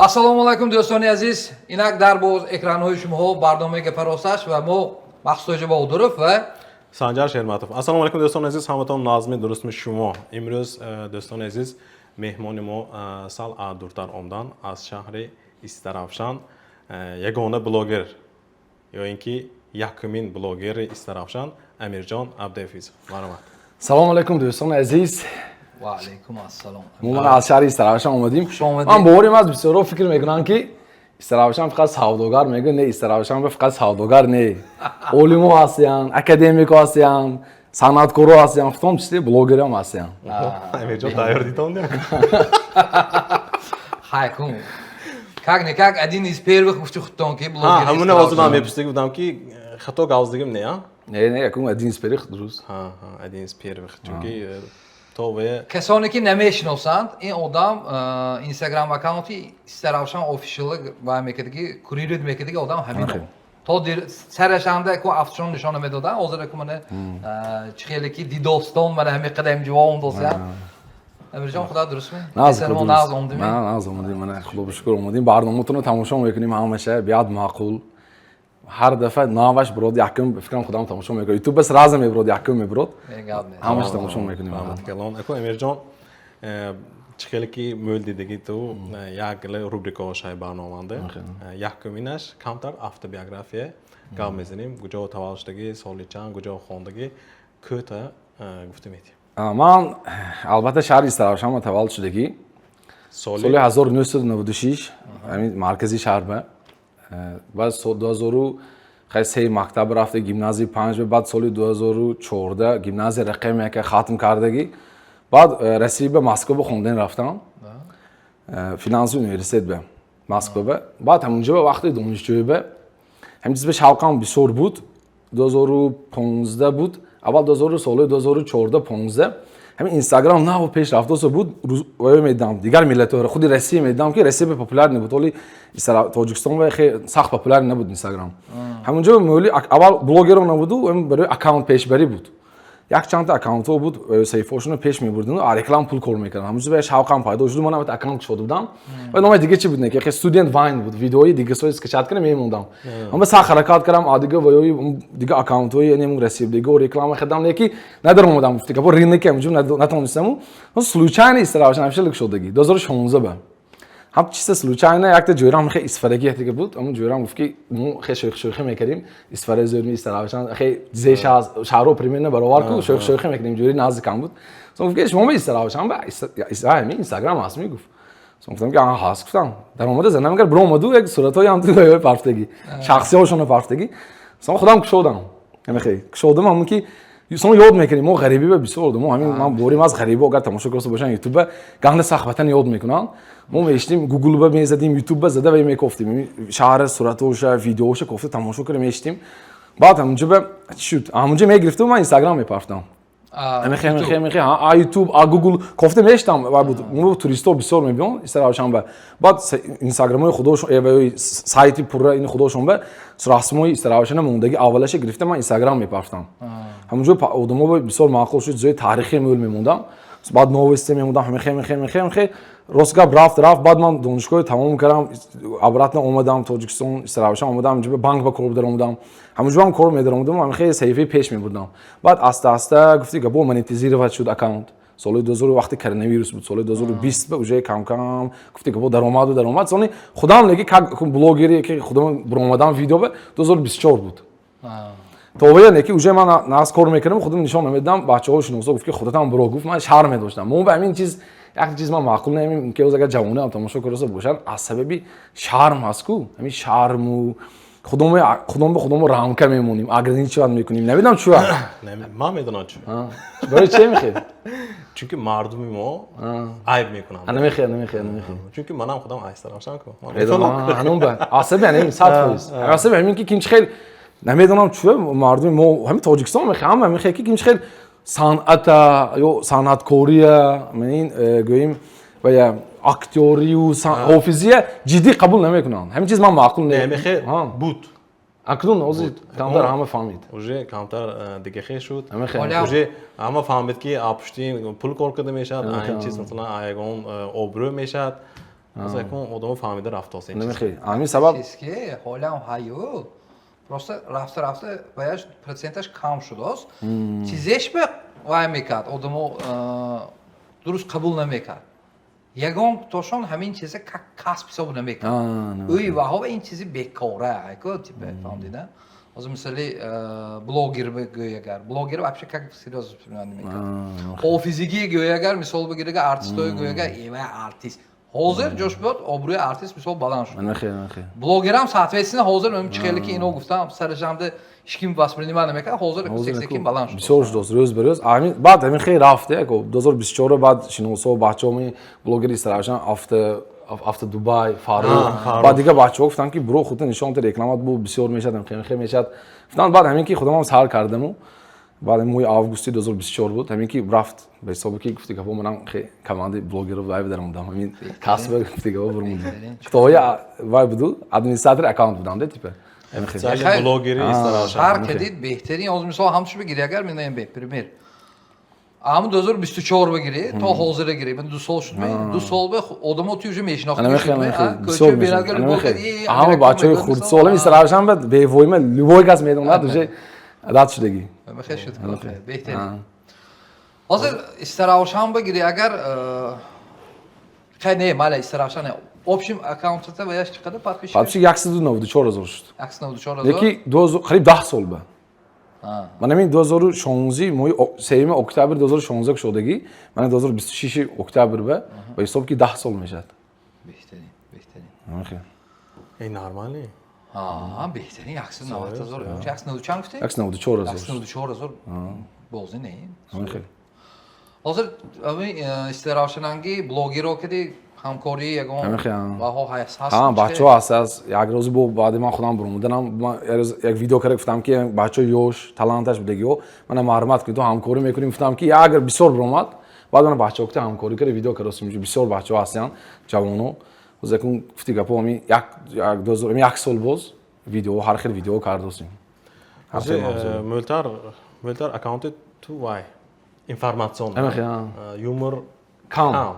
Ассалому алайкум дӯстони азиз. Инак дар боз экранҳои шумоҳо барномаи паросаш ва мо Мақсудоҷа Баҳодуров ва Санҷар Шерматов. Ассалому алайкум дӯстони азиз, ҳаматон назми дурустми шумо. Имрӯз дӯстони азиз меҳмони мо сал дуртар омдан аз шаҳри Истаравшан ягона блогер ё ин ки якумин блогери Истаравшан Амирҷон Абдиафизов. Марҳамат. Салому алайкум дӯстони азиз. ва алайкум ассалом. Мо аз шаҳри Истаравшан омадем. Хуш омадед. Ман боварим аз бисёро фикр мекунам ки Истаравшан фақат савдогар мегӯянд, не Истаравшан фақат савдогар не. Олимо ҳастанд, академико ҳастанд, санъаткоро ҳастанд, в том числе блогерам ҳастанд. Амирҷон тайёр дитон не? Хайкум. Как один из первых уфтухтон ки блогер. Ҳамуна озудам мепурсида будам ки хато гавздагим не? Не, якум один из первых дуруст. Один из первых. Чунки то ве касоне ки намешиносанд ин одам Instagram аккаунти Истаравшан офишиал ва мекардаги куририд мекардаги одам ҳамин. То сарашанда ку афшон нишона медодан озира ку мана чихеле ки дидостон мана ҳами қадам ҷавон дося. Амирҷон худо дуруст ме? Наз омадем. Наз омадем. Мана худо бишукр омадем. Барноматонро тамошо мекунем ҳамаша биад маъқул. ҳар дафъа наваш брод якум фикрам худам тамошо мекунем. ютуб бас раза меброд якум меброд. ҳамаш тамошо мекунем. калон ако Амирҷон чихеле ки мӯл дидаги ту як рубрика шай барноманде. Якуминаш камтар автобиография гап мезанем. Куҷо таваллуд шудагӣ, соли чанд, куҷо хондаги кӯта гуфта метиҳем. Ман албатта шаҳри Истаравшан таваллуд шудагӣ. соли 1996 ҳамин маркази шаҳр ба баъд 2003 мактаб рафта гимназияи 5 баъд соли 2014 гимназия рақамяка хатм кардагӣ баъд расии ба Москва хондани рафтам финанси университет ба Москва ба баъд ҳамунҷа ба вақти донишҷӯӣ ба ҳамин чиз ба шавқам бисёр буд 2015 буд аввал соли 2014-15 ҳамин Инстаграм наву пеш рафтоса буд рӯзоё медидам дигар миллатҳоро худи Россия медидам ки Россия ба популяр набуд оли Тоҷикистон ва хеле сахт популяр набуд Инстаграм ҳамунҷо мӯли аввал блогеро набуду барои аккаунт пешбарӣ буд як чанда аккаунтҳо буд саҳифаҳошонро пеш мебурданд реклам пул кор мекарданд ҳамунҷо ба шавқам пайдо шуд ман аккаунт кушода будам ва номаи дига чи буд не ки студент вайн буд видеои дигасои скачат кардам мемондам ман ба сахт ҳаракат кардам дига ваёи дига аккаунтҳои нем расибдиго реклама хадам не ки надаромадам гуфти капо рынки ҳамунҷо натонистаму случайно Истаравшан афишали кушодагӣ 2016 ба ҳам чиста случайно якта ҷойрам хеле истифадаги ҳатига буд ҳамун ҷойрам гуфт ки мо хеле шӯхӣ мекардем истифадаи зӯрми Истаравшан хеле зеш аз шаҳро примерно баровар ку шӯхӣ мекардем ҷойри наздикам буд сон гуфт ки шумо ба Истаравшан ба ҳамин Инстаграм ҳаст мегуфт сон гуфтам ки ҳаст гуфтам даромада занам кар биромаду як суратҳои ҳам парфтагӣ шахсиҳошонро парфтагӣ сон худам кушодам ҳаме хеле кушодам ҳамун ки сон ёд мекунем мо ғарибӣ ба бисёр мо ҳамин ман борим аз ғарибо агар тамошо короста бошан ютуб ганда сахт ватан ёд мекунанд мо мештим гугл ба мезадим ютуб ба зада ва мекофтим шаҳр суратоша видеоша кофта тамошо кардем мештим баъд ҳамунҷа ба чӣ шуд ҳамунҷа мегирифтум ман Инстаграм мепафтам ютуб гугл кофта мештам мо туристо бисёр мебинем Истаравшан ба баъд Инстаграмои худошон сайти пурра ини худошон ба расмои Истаравшана мондаги аввалаша гирифта ман Инстаграм мепафтам ҳамунҷо одамо бисёр маъқул шуд ҷои таърихи мӯл мемондам баъд новости мемондам ҳамехе рост гап рафт баъд ман донишгоҳи тамом кардам обратно омадам Тоҷикистон Истаравшан омадам ҷои банк ба кор даромадам ҳамунҷо ҳам кор медаромадам ҳамехе саҳифаи пеш мебурдам баъд аста гуфти гапо монетизировать шуд аккаунт соли 2000 вақти коронавирус буд соли 2020 ба уже кам гуфти гапо даромад сони худам неки как блогери ки худам биромадам видео ба 2024 буд то вая не ки уже ман нас кор мекардам худам нишон намедидам бачаҳои шуносо гуфт ки худатам биро гуфт ман шарм медоштам мо ба ҳамин чиз як чиз ман маъқул намем ки агар ҷавонам тамошо короста бошанд аз сабаби шарм ҳаст ку ҳамин шарму худом ба худомо рамка мемонем ограничиват мекунем намедонам чӣ ман медонам чӣ барои че мехоҳед чунки мардуми мо айб мекунанд намехоҳед чунки манам худам Истаравшан ку ҳанун ба асаби ҳамин 100% асаби ҳамин ки кимчи хел намедонам чӯ мардуми мо ҳамин Тоҷикистон мехоҳам ҳамин хел ки кимчи хел санъата ё санъаткория манин гӯем ва актёрию ҳофизия ҷиддӣ қабул намекунанд ҳамин чиз ман маъқул немехе буд акнун озир камтар ҳама фаҳмид уже камтар дига хел шуд уже ҳама фаҳмид ки пушти пул кор карда мешавад ин чиз масалан ягон обрӯ мешавад مثلا کن آدمو فهمیده رفت واسه این نمیخوای همین سبب چیز که حالا هم هایو просто رفته باید پرسنتش کم شده است چیزش به وای میکرد آدمو درست قبول نمیکرد یگان توشون همین چیزه کسب حساب نمیکرد اوی واه این چیزی بیکاره که типа فهمیدن از مثلا بلاگر بگویگر بلاگر вообще как серьезно نمیکرد او فیزیکی گویگر مثال بگیره ارتیستای گویگر ایوا ارتیست حاضر جوش بود آبروی ارتیست مثال بالان شد نخیر بلاگر هم соответственно حاضر من خیلی که اینو گفتم سرجمده هیچکیم واسپرینیمان نمیکنه حاضر سکسکیم بالان شد بسیار دوست روز به روز همین بعد همین خیلی رفته که 2024 بعد شنوسو بچه‌ها بلاگری استراشن افت دبی فاروق بعد دیگه بچه‌ها گفتن که برو خودت نشون بده رکلامات بو بسیار میشد خیلی میشد گفتن بعد همین که خودم هم سال کردم بعد موی آگوستی 2024 بود همین که رفت به حساب که گفتی که من خیلی کماند بلاگر رو وای بدم همین کسب گفتی که برم توی وای بدو ادمنستراتور اکانت بودم ده تیپه خیلی بلاگری استراشن هر کدید بهترین از مثال همش بگیری اگر میگم به پرمیر ام 2024 بگیری تا حاضر گیری من 2 سال شد 2 سال به آدمو توی میشناخت بسیار میشناخت همه بچهای خرد سالم استراشن بعد به وایمه لوبوی گاز میدونن دوجه رد شدگی خیلی شد بهترین حاضر استراشن بگیری اگر خیلی مال استراشن общем аккаунтта و яш چقدر فرق میشه؟ فرقش 194,000 شد. 194,000. یکی 2000 قریب 10 سال به. من همین 2016 موی سیم اکتبر 2016 شدگی من 2026 اکتبر به حساب که 10 سال میشد. بهترین. این نرمالی. بهترین 190,000. چه 190 چند گفتی؟ 194,000. 194,000. بازی نه. خیلی. حاضر همین استراشنانگی بلاگیرو کدی همکاری یگان و ها هست بچه‌ها اساس یک روز با بعد من خودم برمودنم یک ویدیو کرد گفتم که بچه یوش تالانتش بدگیو من معلومات که تو همکاری میکنیم گفتم که اگر بسیار برماد بعد من بچه‌ها که همکاری کرد ویدیو کردم بسیار بچه‌ها هستن جوانو و زکون گفتی که پامی یک سال باز ویدیو هر خیلی ویدیو کردیم مولتر اکانت تو وای اینفورماسیون یومر کام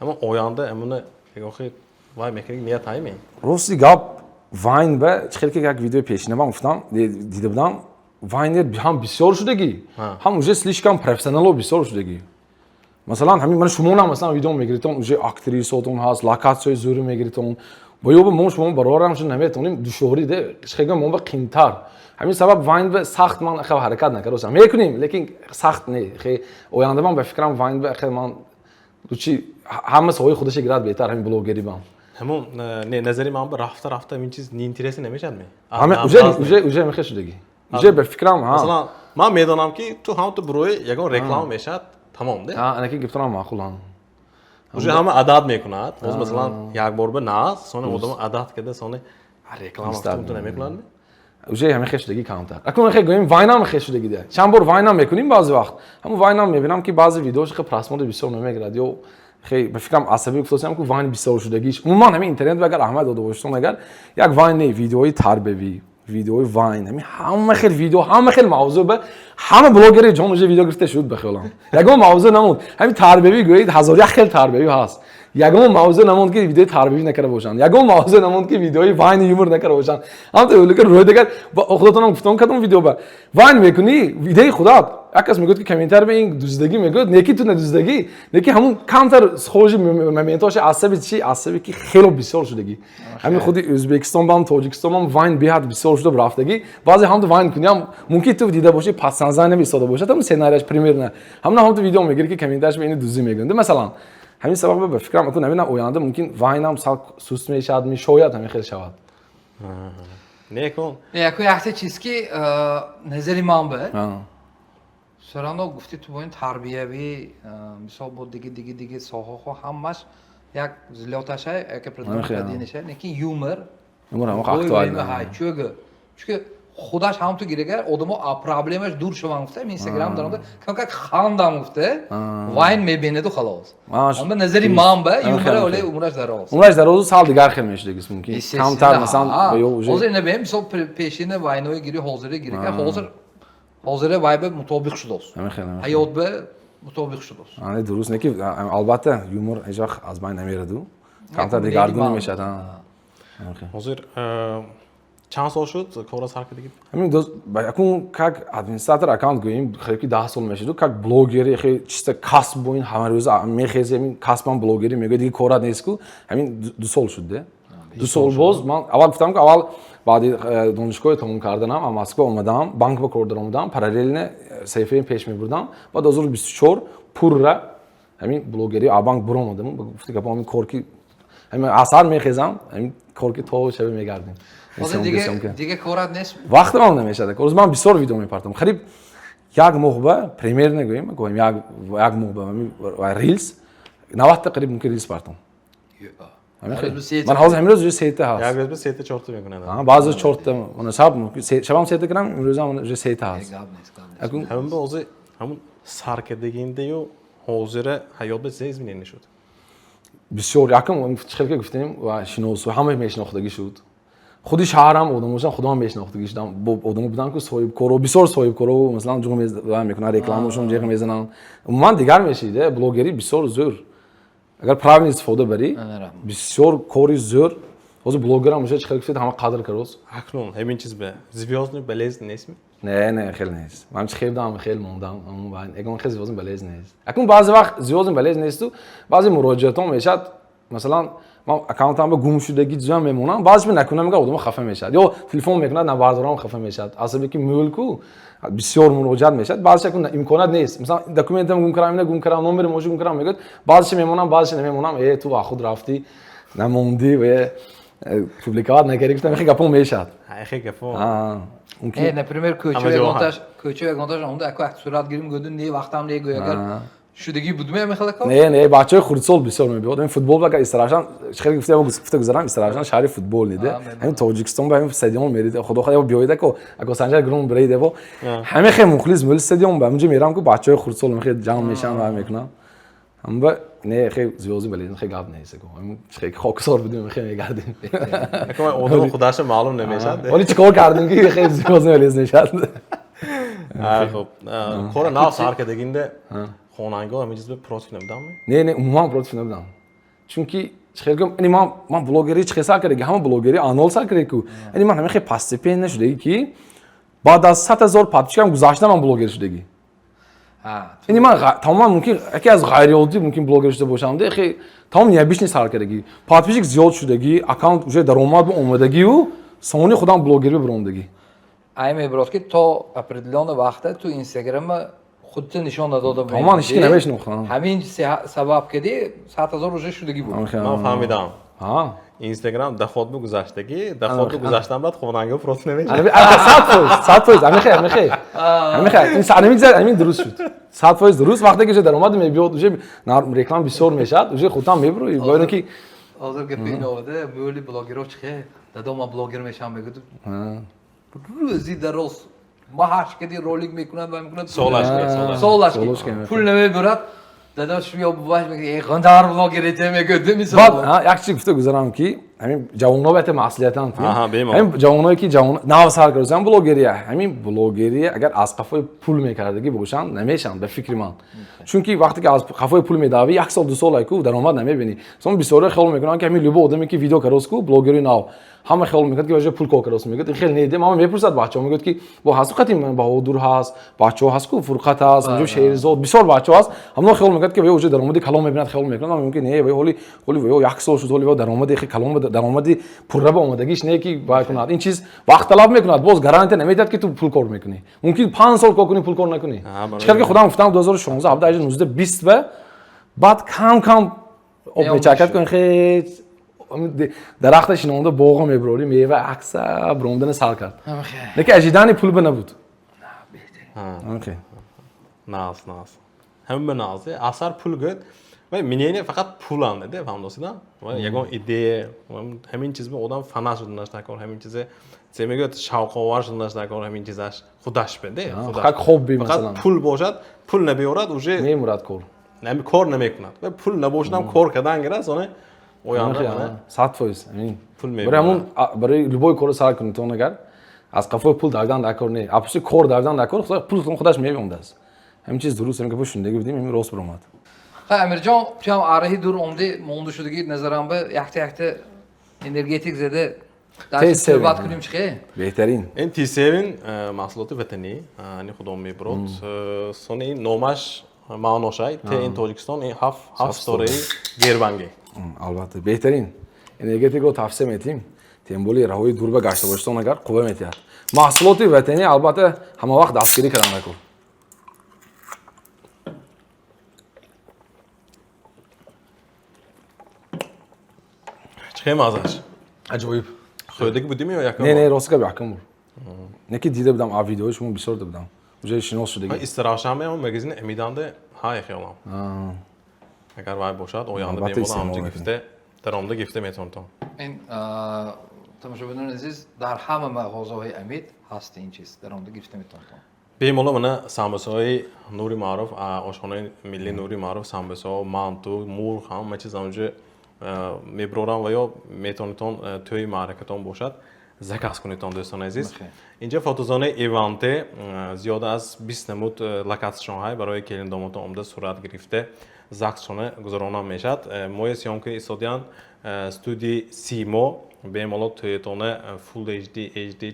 اما oyanda امونه یه وای میکنی نیت هایی روزی گاب واین به خیلی که یک ویدیو پیشینه من گفتم دیده بودم واین هم بسیار شدگی هم اوجه سلیش کم پروفسیونال بسیار شدگی مثلا همین من شما هم مثلا ویدیو میگیرتون اوجه اکتریساتون هست لاکاتسوی زوری میگیرتون باید به شما برارم شد نمیتونیم دو شهری ده خیلی ما با قیمتر همین سبب واین به سخت من خیلی حرکت نکردم میکنیم لیکن سخت نه خیلی oyanda من به فکرم واین به خیلی من دوچی همه سوی خودش گراد بهتر همین بلاگری بام همون نه نظری من به رفته این چیز نی اینترسی نمیشد می همه اوجه میخه شدگی اوجه به فکرم مثلا من میدونم که تو هم تو بروی یگان رکلام میشد تمام ده انا که گفتم معقول هم اوجه همه عدد میکند مثلا یک بار به ناز سونه مودم عدد کده سونه رکلام تو نمیکنن اوجه همه خشدگی کمتر اکنون خیلی گویم واینام خشدگی ده چند بار واینام میکنیم بعضی وقت همون واینام میبینم که بعضی ویدیوش خیلی پرسمود بسیار نمیگیرد یا خیلی به فکرم عصبی گفتم که واین بسیار شدگیش عموما همین اینترنت اگر احمد داده باشتون اگر یک واین نه ویدیوی تربیوی ویدیوی واین همه خیلی ویدیو همه خیلی موضوع به همه بلاگر جام ویدیو گرفته شد بخیلم یگان موضوع نموند همین تربیوی گویید هزار یک خیلی تربیوی هست یگان موضوع نموند که ویدیو تربیوی نکرده باشن یگان موضوع نموند که ویدیوی واین یومر نکرده باشن هم تو لکه روی دیگر با خودتون گفتم کدوم ویدیو با واین میکنی ویدیو خدا اکس میگه که کامنتر به این دوزدگی میگه نکی تو ندوزدگی نکی همون کانتر خوشی مومنتاش عصبی چی عصبی که خیلی بسیار شدگی همین خودی ازبکستان بام تاجیکستان بام واین بیاد بسیار شده برفتگی بعضی هم تو واین کنیم ممکن تو دیده باشی پس نزنه میساده باشه تو سناریوش پریمیر نه هم تو ویدیو میگیری که کامنتاش به این دوزی میگن مثلا همین سبب به فکرم میکنم نمیدونم اوینده ممکن واین هم سال سوست میشد میشاید همین خیلی شود نه کن یکی چیز که نظری من به سرانا گفتی تو با این تربیوی مثال بود دیگه ساها خو همش یک زلیاتش های که پردینشه نکی یومر هم اکتوال چون خودش هم تو گیرگر آدمو پرابلمش دور شوند گفته اینستاگرام دارند که خواندم گفته واین میبینه تو خلاص اما نظری من به یومر ولی عمرش دراز سال دیگر خیلی میشه دیگه ممکن کمتر مثلا حاضر نبیم مثال پیشینه واینوی گیری حاضر گیرگر حاضر وایب مطابق شده است. حیات به مطابق شده است. آن درست نکی البته یومر هیچ از بین نمیره دو. کانتر دیگردون میشد ها ҳозир чанд сол шуд кора сар кардагӣ همین دو اكون как администратор аккаунт گوییم خیلی 10 سال میشه تو как بلوگری خیلی چیز کسب و این همه روز میخیزه همین کسبم بلوگری میگه دیگه کارا نیست کو همین 2 سال شده 2 سال باز من اول گفتم که اول بعد دانشگاه تموم کردنم اما مسکو اومدم بانک با کار اومدم پارالل صفحه پیش میبردم بعد 2024 پور را همین بلوگری بانک برام اومدم گفتی که با همین کار کی همین اثر میخیزم همین کار کی تو شب میگردیم دیگه کارات نیست وقت من نمیشه روز من بسیار ویدیو میپردم قریب یک ماه پریمیر نگویم گویم یک ماه ریلز 90 تقریبا ممکن ریلز پردم من حاضر امروز روی سیت هست یک روز 3 4 میکنه بعضی 4 من شبم سیت کنم امروز هم روی سیت هست همون بازی همون سرکردگینده و حاضر حیات به زیز مینه شد بسیار یکم خیلی گفتیم و شناسو همه میشناختگی شد خودی شهرم آدموشم خودم میشناختگیش دادم با آدمو بودن که صاحب کارو بسیار صاحب کارو مثلا جون میکنن رکلامشون جیغ میزنن من دیگر میشیده بلوگری بسیار زور اگر پراوین استفاده بری بسیار کاری زور از بلوگرام میشه چه خیلی همه قدر کروس اکنون همین چیز به زیوازن بلیز نیست نه خیلی نیست من چه خیلی دارم خیلی موندم اما اگه من خیلی زیوازن بلیز نیست اکنون بعضی وقت زیوازن بلیز نیست تو بعضی مراجعاتم میشه مثلا من اکانتم به گم شدگی جمع میمونم بعضی نکنم میگه آدم خفه میشه یا تلفن میکنه نوردارم خفه میشه اصلا که مولکو بسیار مراجعات میشه بعضی که امکانات نیست مثلا دکومنتم گم کردم نمبر موجود گم کردم میگه بعضی میمونم بعضی نمیمونم ای تو خود رفتی نموندی و پوبلیکات نکردی گفتم خیلی گپم میشه خیلی گپم نه پریمیر کوچه گونتاش اونده اکو صورت گیریم گفتن نه وقتم لیگو اگر شدگی بودم میخواد کار نه بچهای خردسال بسیار میبود این فوتبال بگه استراحتاً خیلی گفته گذارم استراحتاً شهر فوتبال نیده همین تاجیکستان به همین استادیوم میرید خدا بیاید که اگه سنجر گرون برید و همه خیلی مخلص مول استادیوم به اونجا میرم که بچهای خردسال خیلی جمع میشن و میکنن اما نه خیلی زیادی ولی خیلی گاب نیست که خیلی خاکسار بودیم خیلی میگردیم که اون خودش معلوم نمیشه ولی چیکار کردیم که خیلی زیادی ولی نشد خب کار نه سر کردگینده خونانگاه همین چیز به پروت نمیدم نه عموما پروت نمیدم چون که خیلی یعنی من بلوگری چه سال کردم همه بلوگری آنال سال کردم یعنی من خیلی پاست پین نشده کی بعد از 100,000 پادشام گذاشتم من بلوگر شدگی یعنی من تمام ممکن یکی از غیر عادی ممکن بلوگر شده باشم ده خیلی تمام نیابیش نیست سال کردگی پادشیک زیاد شدگی اکانت وجود درآمد به اومدگی و سامانی خودم بلوگری بروندگی ایم ابراز که تا اپریدلان وقته تو اینستاگرام خودت نشان داده بود. تمام هیچ کی نمیشناختم. همین سبب کدی 100,000 روزه شدگی بود. من فهمیدم. اینستاگرام دخوت به گذشتگی دخوت به گذشتم بعد خونانگاه پروت نمیشه. 100% همین این سر نمیگذره همین درست شد. 100% درست وقتی که درآمد میاد وجه رکلام بسیار میشد وجه خودم میبروی باید که حاضر که پین اومده مولی بلاگرها چه دادم ما بلاگر میشم میگه روزی درست ما هاش کدی رولینگ میکنن و میکنن سولاش پول نمیبرد داداش بیا باش میگه قندار بلاگریته میگه میسازه بعد یک چیز گفته گذارم که همین جوونا بهت مسئولیتن همین جوونایی که جوون نو سال کردن بلاگریه همین بلاگریه اگر از قفای پول میکردگی باشن نمیشن به فکر من چون که وقتی که از قفای پول میداوی یک سال دو سال ایکو درآمد نمیبینی مثلا بسیار خیلی میکنن که همین لوبو آدمی که ویدیو کارسکو بلاگری نو همه خیلی میگن که واژه پول کوکروس میگه خیلی نیده ما میپرسد بچه‌ها میگه که با حسقتی من با دور هست بچه‌ها هست کو فرقت هست جو شهرزاد بسیار بچه‌ها هست همون خیلی میگه که واژه درآمدی کلام میبیند خیلی میکنن میگه نه ولی یک سال شد ولی درآمدی خیلی کلام درآمدی پول به اومدگیش نه که باید کنه این چیز وقت طلب میکنه باز گارانتی نمیداد که تو پول کار میکنی ممکن 5 سال کار کنی پول کار نکنی چرا که خودم گفتم 2016 17 19 20 بعد کم کم میچکت کن خیلی درختش نونده باغ میبروری میوه عکس بروندن سال کرد لیکن اجیدانی پول به نبود اوکی ناز همین به نازه اثر پول گد و منینه فقط پول هم نده فهم دوستیدم و یکم ایده همین چیز به آدم فنا شدنش نکن همین چیزه میگه شوق آور شدنش نکن همین چیزش خودش بده فقط خوب بی مثلا پول باشد پول نبیارد اوجه نمیمرد کار کار نمیکند و پول نباشدم کار کردن گرسونه اویانه 100% همین برای همون برای لبوی کار سال کنی تو نگر از قفای پول دادن نکار نه اپسی کار دادن نکار خدا پول خودش میومد است همین چیز درست میگه پوشندگی بدیم همین راست برآمد Emircan, piyam arahi dur onde mondu şudagi nazaran be yakta energetik zede Tez ders sevin, bat ha. kunum çıkıyor. بهترین این T7 محصولات وطنی یعنی خودم میبرد سون این نومش ما نوشای ته این تاجیکستان این هفت ستاره گربنگی البته بهترین انرژتیک رو tavsiye میتیم تیمبولی راهوی دور به گشت باشتن اگر قوه میتیاد محصولات وطنی البته همه وقت دستگیری کردن نکن چه مزهش عجایب خودکی بودیم یا یکم نه راست که بیاکم بود نه که دیده بودم ویدیوش من بسیار دیده بودم اونجا شناس شده استراشم اون مگزین امیدانده های خیالم اگر وای باشد اویانده البته بیم استعمال آمده می‌کنیم. گفته در آمده گفته میتونم این تماشابینان عزیز در همه مغازه‌های امید هست این چیز در آنجا گفته میتونم. بیم اولا من سامبسای نوری معروف آشخانه ملی نوری معروف سامبسا مانتو مور هم چیز اونجا میبرورم و یا میتونیتون توی معرکتون باشد زکاس کنیتون دوستان عزیز اینجا فوتوزونه ایوانته زیاد از 20 نمود لوکاسیون های برای کلین داموت عمده صورت گرفته زاکسونه گذرانم میشد موی سیونکه استودیان استودی سیمو بیمالو تویتونه فول HD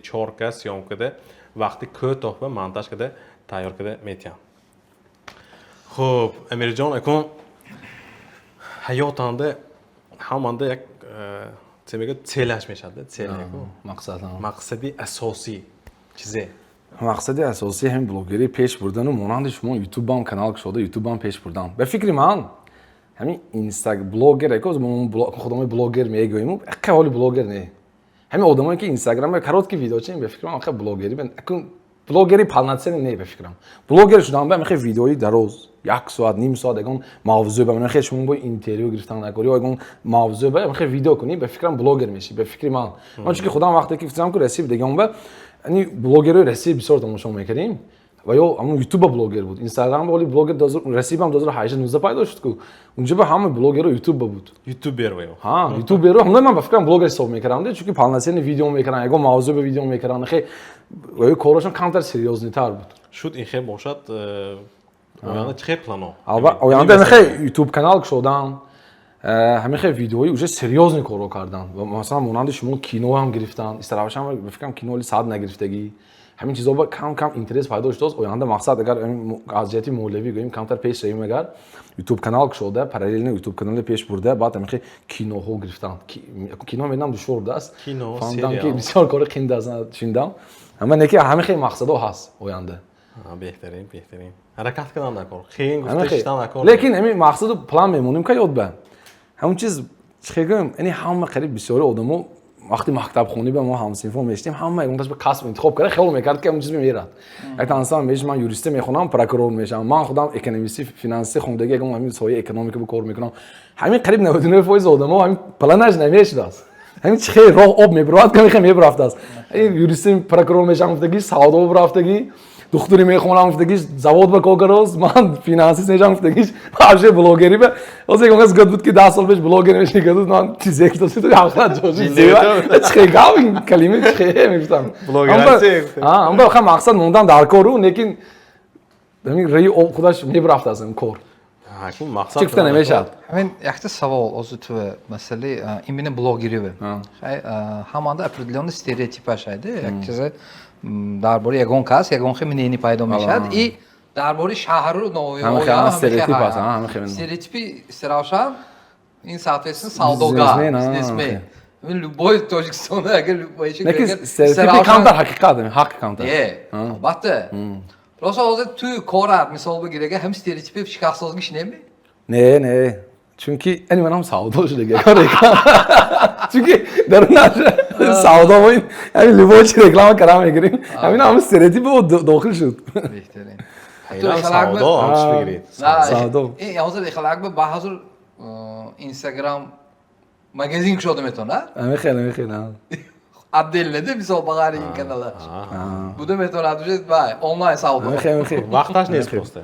4K سیونکه ده وقتی که تحفه مانتاژ کده تیار کده میتیم خب امیر جان اکن حیاتانده همانده یک چه میگه چلش میشد چله مقصدی اساسی چیزه مقصد اساسی همین بلوگری پیش بردن و مانند شما یوتیوب هم کانال شده یوتیوب هم پیش بردن به فکر من همین اینستاگرام بلوگر اکوز من خودم بلوگر میگویم اکه حالی بلوگر نه همین آدمایی که اینستاگرام کارات کی ویدیو چین به فکر من اکه بلوگری من اکون بلوگری پالناتسن نه به فکرم بلوگر شدم به میخوای ویدیویی دراز یک ساعت نیم ساعت اگون موضوع به من میخوای شما با اینتریو گرفتن نکنی اگون موضوع به میخوای ویدیو کنی به فکرم بلوگر میشی به فکر من چون خودم وقتی که فکرم که رسیب دیگه اون به یعنی بلوگرای رسیب بسیار تماشا میکنیم و یا همون یوتیوب بلوگر بود اینستاگرام ولی بلوگر رسیب هم 2018 19 پیدا شد که اونجا به همه بلوگر یوتیوب بود یوتیوب بیرو ها یوتیوب بیرو هم من بفکرم بلوگر حساب میکردم چون پالناسین ویدیو میکردن اگه موضوع به ویدیو میکردن خیلی و کارشون کمتر سریوزنی تر بود شد این خیلی باشد اویانده چه پلانو البته اویانده میخوای یوتیوب کانال شدن همه خیلی ویدیویی اوج سریوزنی کارو کردن و مثلا مانند شما کینو هم گرفتن استراحتش هم بفکرم کینو صد نگرفتگی همین چیزا با کم کم اینترست پیدا شد اویانده مقصد اگر از جهتی مولوی گویم کمتر پیش ریم اگر یوتیوب کانال شده پارالل یوتیوب کانال پیش برده بعد همین کینو ها گرفتن کینو میدونم دشوار است فهمیدم که بسیار کار خنده از شیندم اما نکی همه خیلی مقصدا هست اویانده بهترین حرکت کردن نکن خیلی گفتش نکن لیکن همین مقصد و پلان میمونیم که یاد بن همون چیز چیگم یعنی همه قریب بسیار آدمو وقتی مکتب خونی به ما همسنفو میشتیم همه اونجا به کسب انتخاب کرده خیلی میکرد که اون چیز میراد یک انسان میگه من یوریست میخونم پروکورور میشم من خودم اکونومیستی فینانسی خوندگی اگه همین سایه اکونومیک به کار میکنم همین قریب 99% آدمو همین پلنش نمیشه دست همین خیلی راه آب میبرد که میخوام میبرفت است این یوریست پروکورور میشم گفتگی سعادت برفتگی دختری میخونم گفتگیش زواد به کوکروز من فینانسیست نشم گفتگیش باشه بلوگری به واسه اون گفت بود که 10 سال پیش بلوگر میشه که من چیزی که تو آخرت جوجی چه گاو این کلمه چه میگفتم بلوگر ام با مقصد موندن در کارو لیکن همین ری او خودش میبرفت از این کار همین مقصد چیکته نمیشد همین یک سوال از تو مسئله این بین بلوگری به همانده اپریلیون استریوتیپ هست یک چیز درباره یگان کس یگان خیلی نینی پیدا میشد ای درباره شهر رو نوعی استریوتیپ هست همه خیلی استریوتیپی استراحشان این ساعتیسن سالدوگا بیزنسمن این لوبای تاجیکستان اگر لوبایش که استریوتیپی کم در حقیقت حق کم در البته راست از تو کارات مثال بگیره هم استریوتیپی شخصسازیش نمی نه çünkü en önemli sağda şöyle geliyor. Çünkü derunlar sağda oyun yani liboç reklama karar verin. Hemen ama stereotip o dokul şut. Behterin. تو سعادت همش بگیرید سعادت این hazır اخلاق به hazır اینستاگرام ماگازین شده میتونه خیلی عبدل نده مثال بغاری این کانالا بوده میتونه ادوجه وای آنلاین سعادت خیلی وقتش نیست پسته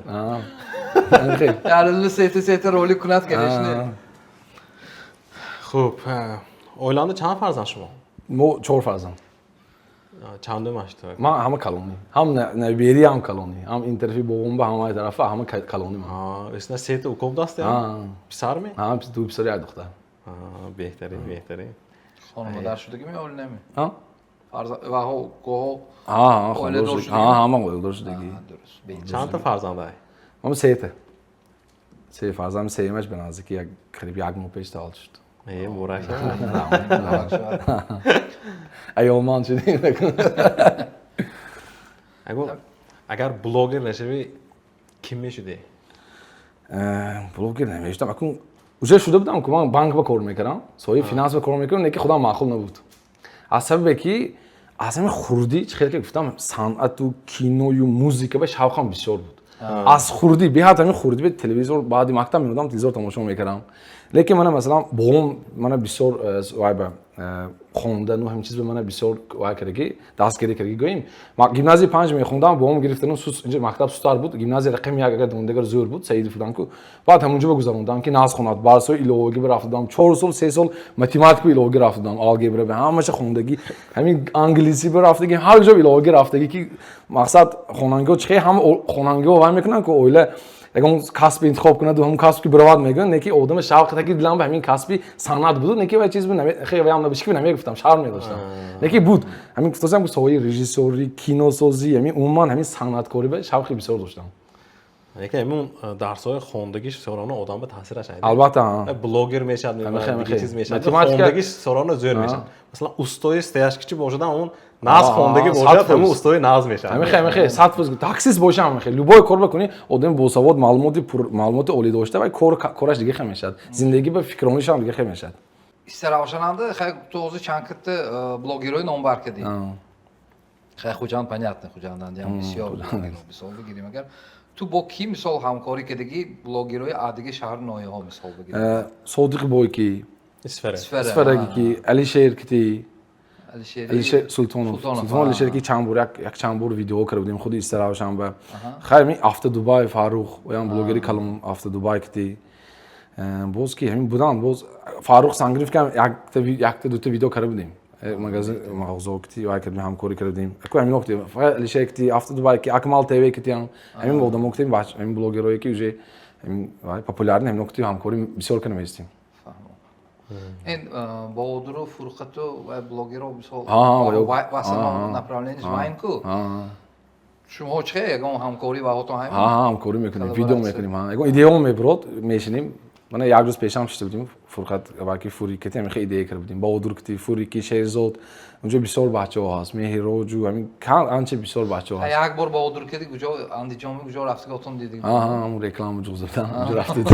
yani سیت رولی کنات کنشنه خوب اویلانده چند فرزند شما؟ ما 4 فرزند چندم اشتراک من همه کلونی هم نبیری هم کلونی هم اینترفی بابام به همه طرف همه کلونی من اسنا سه تا کوب داشته پسر می هم دو پسر یک دختر بهتره خانم مادر شدگی می اول نمی ها و ها گوه همه اولدار شدگی درست چند تا فرزنده هم سه فرزند سیمش به نزدیکی یک قریب یک ماه پیش تولد شد مبارک ایالمان شدیم اگر بلاگر نشوی کی میشدی بلاگر نمیشدم اکنون اوجه شده بودم که من بانک با کار میکردم سوی فینانس با کار میکردم که خدا معقول نبود از سبب که اصلا خردی خیلی که گفتم صنعت و کینو و موزیک به شوقم بسیار بود از خردی به حتی همین خردی به تلویزیون بعد مکتب میرفتم تلویزیون تماشا میکردم لیکن من مثلا بوم من بسیار وایب خوندن و همین چیز به من بسیار وای کردی دستگیری کردی گویم ما گیمنازی 5 میخوندم بوم گرفتم سوس اینجا مکتب سوستار بود گیمنازی رقم یک اگر دوندگر زور بود سعید فلان کو بعد همونجا بگذروندم که ناز خوند بارسو ایلوگی برفتم 4 سال 3 سال متماتیک ایلوگی رفتم آلgebra به همش خوندگی همین انگلیسی برفتگی هر جا ایلوگی رفتگی که مقصد خواننگو چه هم خواننگو وای میکنن که اوله اگه کسب انتخاب کنه دو هم کسب کی برآورد میگن نکی آدم شوق تکی دلم به همین کسبی صنعت بود نکی و چیز بود خیلی هم نباشه که نمیگفتم شرم نداشتم نکی بود همین گفتم که سوی رژیسوری کینوسازی همین عموما همین صنعتکاری به شوقی بسیار داشتم یکی همون درس‌های خوندگیش سرانه آدم به تاثیرش میاد البته بلاگر میشد میگم چیز میشد متماتیک خوندگیش سرانه زور میشد مثلا استاد استیاشکی باشد اون ناز خوندگی باشد همون استاد ناز میشد خیلی 100% تاکسیس باشم خیلی لوبای کار بکنی آدم با سواد معلومات عالی داشته و کارش دیگه خیلی میشد زندگی به فکرانیش هم دیگه خیلی میشد استراحашананда خیلی توضیح چند کت بلاگیروی نامبر کردی خیلی خوجان понятно خوجاندن دیگه بسیار بسیار بگیریم اگر تو با کی مثال همکاری کردی بلاگیروی عادی شهر نویه ها مثال بگیریم صادق بویکی اسفرگی علی شیرکتی علی سلطانوف علی شیرکی چند بار ویدیو کردیم خود استراحашанба خیلی می افت دبی فاروق و یا بلاگری کلام افت دبی کتی باز کی همین بودن باز فاروق سانگریف که یک تا دو تا ویدیو کردیم مغازه کتی و کردیم همکاری کردیم اکو همین وقتی علی شیرکتی افت دبی کی اکمال تیوی کتی همین بود مکتیم باش همین بلاگرایی که اوجه همین پاپولارن همین وقتی همکاری بسیار کنیم استیم این بودر و فرقت و بلاگر و مثال واسه направление маем کو شما چه یگان همکاری با هاتون همین همکاری میکنیم ویدیو میکنیم یگان ایده میبرد میشینیم من یک روز پیشم شده بودیم فرقت واقعی فوری کتی همین خیلی ایده کردیم بودر کتی فوری کی شهرزاد اونجا بسیار بچه‌ها هست مهرجو همین کان آنچه بسیار بچه‌ها هست یک بار بودر کتی کجا اندیجامی کجا رفتی گفتم دیدی همون رکلام جو زدم اونجا رفتید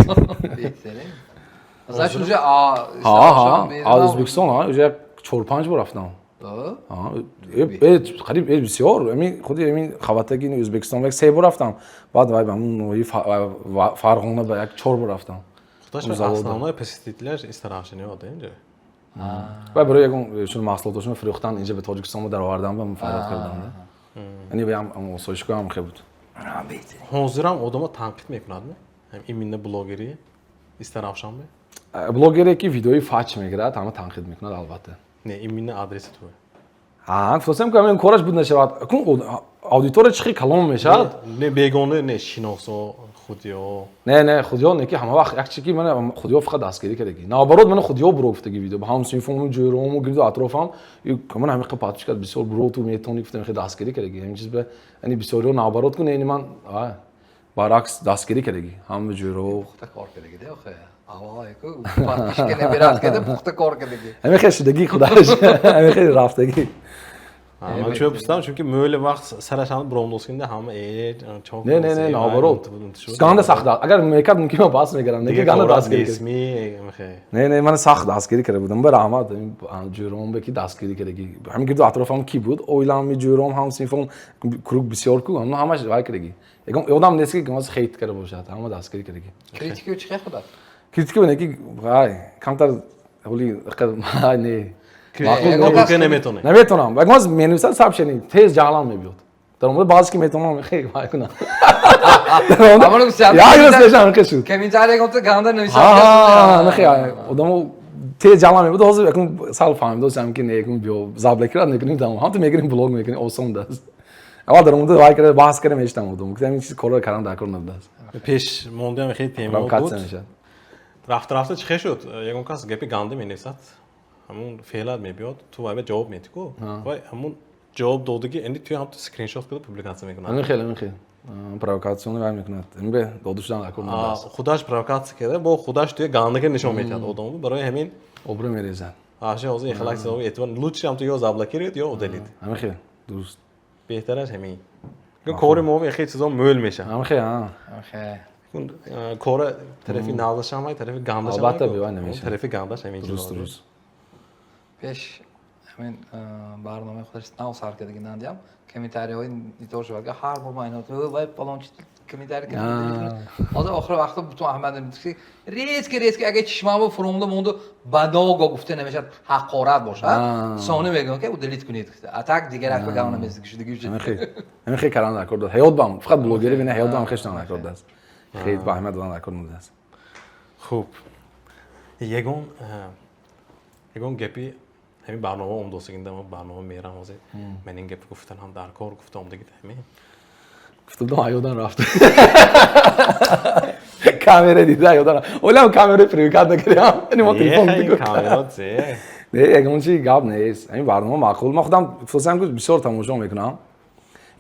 بهتره ازش اونجا ازبکستان اونجا 4-5 بار رفتم قریب بسیار همین خودی همین خواتگی ازبکستان یک 3 بار رفتم بعد وای همون نوعی فرغانه به یک 4 بار رفتم خودش اصلا پستیتلر استراحشنی بود اینجا و برای یکون شون محصولاتشون فروختن اینجا به تاجیکستان در آوردن و مفاوضات کردن یعنی بیام سویشکو هم خیلی بود حاضرم آدمو تنقید میکنند هم این مینه بلاگری استراحشنبه بلاگری که ویدیوی فاچ میگیره همه تنقید میکنند البته نه این مینه آدرس توه فکر کنم این کارش بود نشود اون اودیتور چخی کلام میشد نه بیگانه نه شناسا خودیا نه خودیا نه که همه وقت یک چیزی من خودیا فقط دستگیری کردی نابرود من خودیا بروفتگی ویدیو با هم سیمفون جوروم گرید اطرافم من همین پاتش کرد بسیار برو تو میتونی گفتم خیلی دستگیری کردی همین چیز به یعنی بسیار نابرود کنه یعنی من برعکس دستگیری کردی هم جورو کار کردی دیگه آخه آوای کو پاتش کنه برات کده پخته کار کردی همین خیلی شدگی خداش همین خیلی رفتگی من چه بستم چون که مول وقت سرشان برامدوسکینده همه çok نه نابرود گانده سخت اگر میکرد ممکن من باس میگرم نه گانده دستگیری اسمی نه من سخت دستگیری کرده بودم به رحمت جوروم به کی دستگیری کردی همین گرد اطرافم کی بود اویلام می جوروم هم سیفون کروک بسیار کو هم همش وای کردی یادم نیست که گاز خیت کرده باشد همه دستگیری کردی کریتیکو چه خدا کریتیکو نه کی وای کمتر ولی نه نمیتونم و از مینویسن ساب شنی تیز جالان میبود در مورد بعضی که میتونم خیلی وای کنم اما یا اینو سشن که شد کمی جاری گفت گاندا نویسن نه خیلی آدمو تیز جلوه میبود حاضر یکم سال فهمیده بودم که نه یکم بیو زابله کرد نکنیم تمام هم تو میگیریم بلاگ میکنیم اوسم دست اول در مورد وای کرد بحث کردم اشتم بودم گفتم این چیز کار کردم در کار نبود پیش موندم خیلی پیما پروکات بود میشه رفته چه شد یکم کس گپی گنده مینویسد همون فعلات میبیاد تو وای جواب میدی کو وای همون جواب دادگی اندی توی هم تو اسکرین شات بده پوبلیکاسیون میکنه من خیلی پروکاسیون وای میکنه این به دادوشدان در کار نبود خودش پروکاسیون کرده با خودش توی گندگی نشون میداد آدمو برای همین ابرو میریزن آشه اوزی خلاص او اتوان لوچ هم تو یا زابلا کرد یا اودلید همین خیلی درست بهتر از همین که کار ما خیلی چیزا مول میشه همین خیلی خیلی کار طرفی نازش هم طرفی گندش هم البته بیان نمیشه طرفی گندش همین درست پیش همین برنامه خودش نو سر کردگی ندیم کمیتاری های اینطور شد که هر بار ما اینا تو وای فلان چیز کمیتاری کردیم حالا آخر وقتا تو احمد میگه ریز که اگه چشمام فرموده موند بداغ گفته نمیشه حقارت باشه سانه میگن که دلیت کنید اتاک دیگه رفت بگم نمیشه دیگه همین خیلی کاران در کار داد حیات بام فقط بلوگری بینه حیات بام خیلی در کار داد خیلی با احمد دادن در کار نبود خوب یگون گپی همین برنامه اون دوستگینده ما برنامه میرم واسه من این گپ گفتن هم در کار گفتم دیگه همین گفتم دو حیاتان رفت کامera دیده حیاتان ولی هم کامera پریکات نکردم یعنی ما تلفن دیگه کامرات زه نه اگه چی گاب نیست همین برنامه معقول ما خودم فوزم که بسیار تماشا میکنم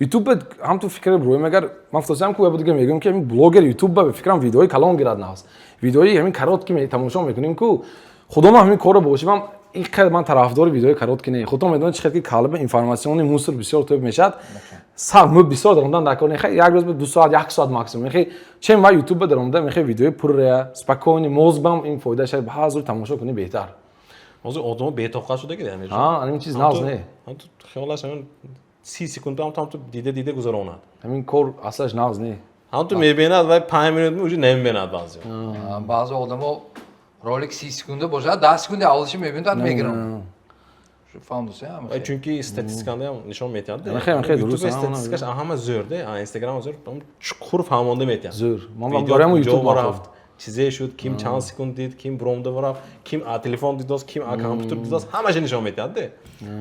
یوتیوب هم تو فکر بروی مگر من فوزم که بود دیگه میگم که همین بلاگر یوتیوب به فکرم ویدیوی کلام گیرد نهاست ویدیوی همین کارات که می تماشا میکنیم که خودم همین کارو باشم این خیلی من طرفدار ویدیوی کارات که نه خودم میدونم چه خیلی کالب اینفورماسیونی موثر بسیار تو میشد سام بسیار درمدن دکار نه یک روز به 2 ساعت 1 ساعت ماکسیمم خیلی چه ما یوتیوب درمدن میخوای ویدیو پر سپکونی موزبم این فایده شاید بازور تماشا کنی بهتر موضوع آدم بی‌توقع شده که یعنی این چیز ناز نه تو خیالش همین 30 سکند هم تو دیده گذروند همین کار اصلاش ناز نه هم تو میبیند و 5 مینوت موجی نمیبیند بعضی آدما رولیک 30 سکونده باشه 10 سکونده اولش میبینن میگیرن شو فهمدوسه هم çünkü istatistikanda هم نشون میداد خیلی یوتیوب استاتستیکاش همه زورده اینستاگرام زور چقدر فهمونده میتن زور من دارم یوتیوب رفت چیزی شد کیم چند سکند دید کیم برومده رفت کیم تلفن دیداس کیم کامپیوتر دیداس همش نشون میداد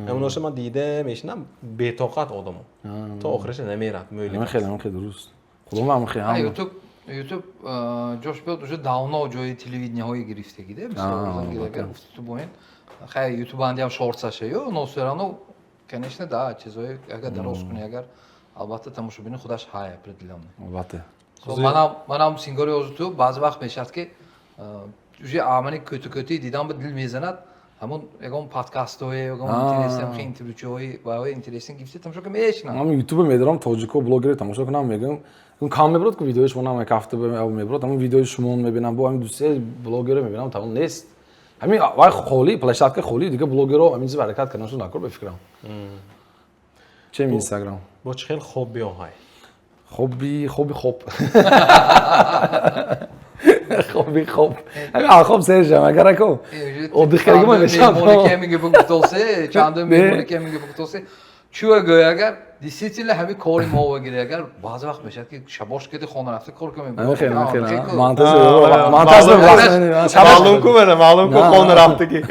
هموناش من دیده میشنم بی‌طاقت آدمو تا آخرش نمیرد من خیلی درست خودم هم خیلی یوتیوب جوش بیاد уже давно جای телевидение گرفتگیده مثلا اگر تو باین خیلی یوتیوب اندی هم شورتساشه یا но всё равно конечно да چیزای اگر درست کنی اگر البته تماشابین خودش های определенно البته منم سینگاری تو بعضی وقت میشد که уже عملی kötü دیدم به دل میزند همون یکم پادکست های یکم اینترنت خیلی اینترویوهای و اینترنت گیفتی تماشا کنم من یوتیوب میدارم توجیکو بلاگر تماشا کنم میگم اون کام میبرد که ویدیوش منم یک هفته به میبرد همون ویدیوی شما میبینم با همین دوسته بلاگر میبینم تمام نیست همین وای خالی پلشات که خالی دیگه بلاگرها همین چیز حرکت کننشون نکر بفکرم چه اینستاگرام با چه خیلی خوب بیاهای خوبی خوب همین خوب سرجم اگر کو او دخیلی ما نشان میمونه که میگه بگوتوسه چند میمونه که میگه بگوتوسه چوه گویا اگر دیسیتیل همین کاری ما وگیره اگر بعض وقت میشه که شباش کردی خونه رفته کار کنیم خیلی معلوم کو خونه رفتگی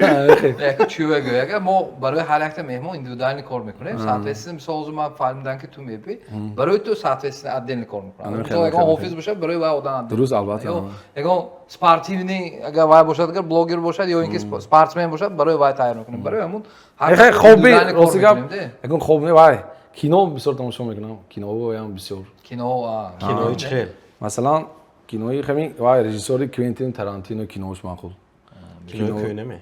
چوه گویا اگر ما برای هر یک مهمان ایندیویدوال کار میکنیم ساعت مثلا ما فایل میدن که تو میبی برای تو ساعت عدل کار میکنم تو اگر آفیس باشه برای وای آدم درست البته اگر سپورتیونی اگر وای باشه اگر بلاگر باشه یا اینکه سپورتسمن باشه برای وای تیار میکنیم برای همون خیلی خوبی روزگار اگر خوب نه وای کینو بسیار تماشا میکنم کینو هم بسیار کینوی چخیل مثلا کینوی همین وای رژیسوری کوینتین تارانتینو کینوش معقول کینو نمی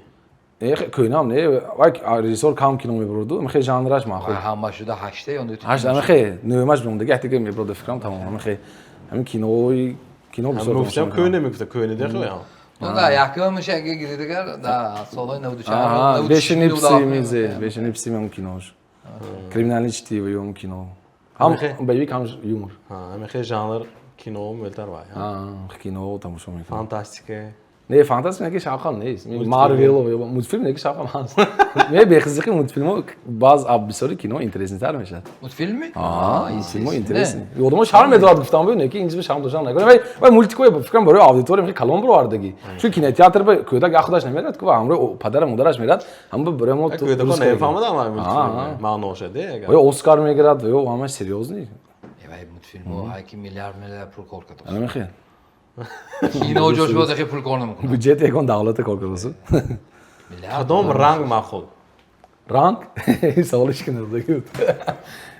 کوینام نه وای رژیسور کام کینو میبردو من خیلی ژانرش معقول همه شده 8 یا 8 من خیلی نوماش بونده گهتی که میبرد فکرم تمام من خیلی همین کینو بسیار گفتم کوینه میگفت کوینه دقیقه نه یکی میشه اگه گیریده کرد در سالهای 94 بهش نپسی من کینوش کریمینالیستی و اون کینو هم بیبی کام یومور همه خیلی ژانر کینو ملتر وای کینو تماشا میکنم فانتاستیکه نه فانتزی نگی شاخان نیست مارول و مولتفیلم نگی شاخان هست نه بخزیکی مولتفیلمو باز اب بسیاری کینو اینترسینگ تر میشه مولتفیلم می؟ فیلمو اینترسینگ یادم شهر مداد گفتم ببین که اینجا شام دوشان نگه وای مولتیکو فکرم برای آدیتور میگه کلام برو آردگی چون کینه تئاتر به کودا خودش نمیاد که همراه پدر مادرش میاد هم برای ما تو کودا نمیفهمم مولتیفیلم معنا شده وای اسکار میگیرد وای همش سریوز نی وای مولتفیلم های کی میلیارد پول کار کرد انا میخوام کینو جوش بود خیلی پول کار نمیکنه بودجت یکون دولت کار کرده کدام رنگ معقول رنگ سوالش کنه دیگه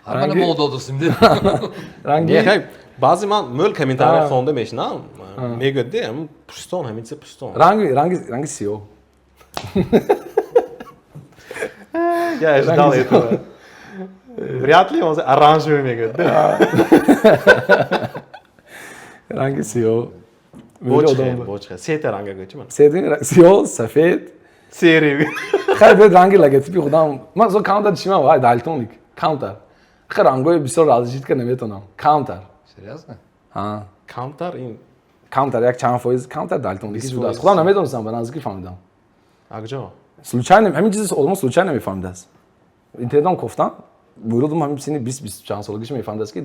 همه موضوع دوستیم رنگی خیلی بعضی من مول کامنتار خونده میشنم میگه پستون همین چه پستون رنگ سیاه یا اجدال تو вряд ли он оранжевый میگه رنگ سیاه بوچه سه تا رنگ گوچی من سیاه سیاه سفید سری خیلی رنگی لگتی بی خودم من زو کانتر چیما وای دالتونیک کانتر خیلی رنگای بسیار رازجیت که نمیتونم کانتر سریاس نه ها کانتر این کانتر یک چند فایز کانتر دالتونیکی جدا است خودم نمیدونستم به نزدیکی فهمیدم اگجا случайно همین چیز آدم случайно میفهمید است اینترنت گفتم ورودم همین سینی 20 چند سالگیش میفهمید است که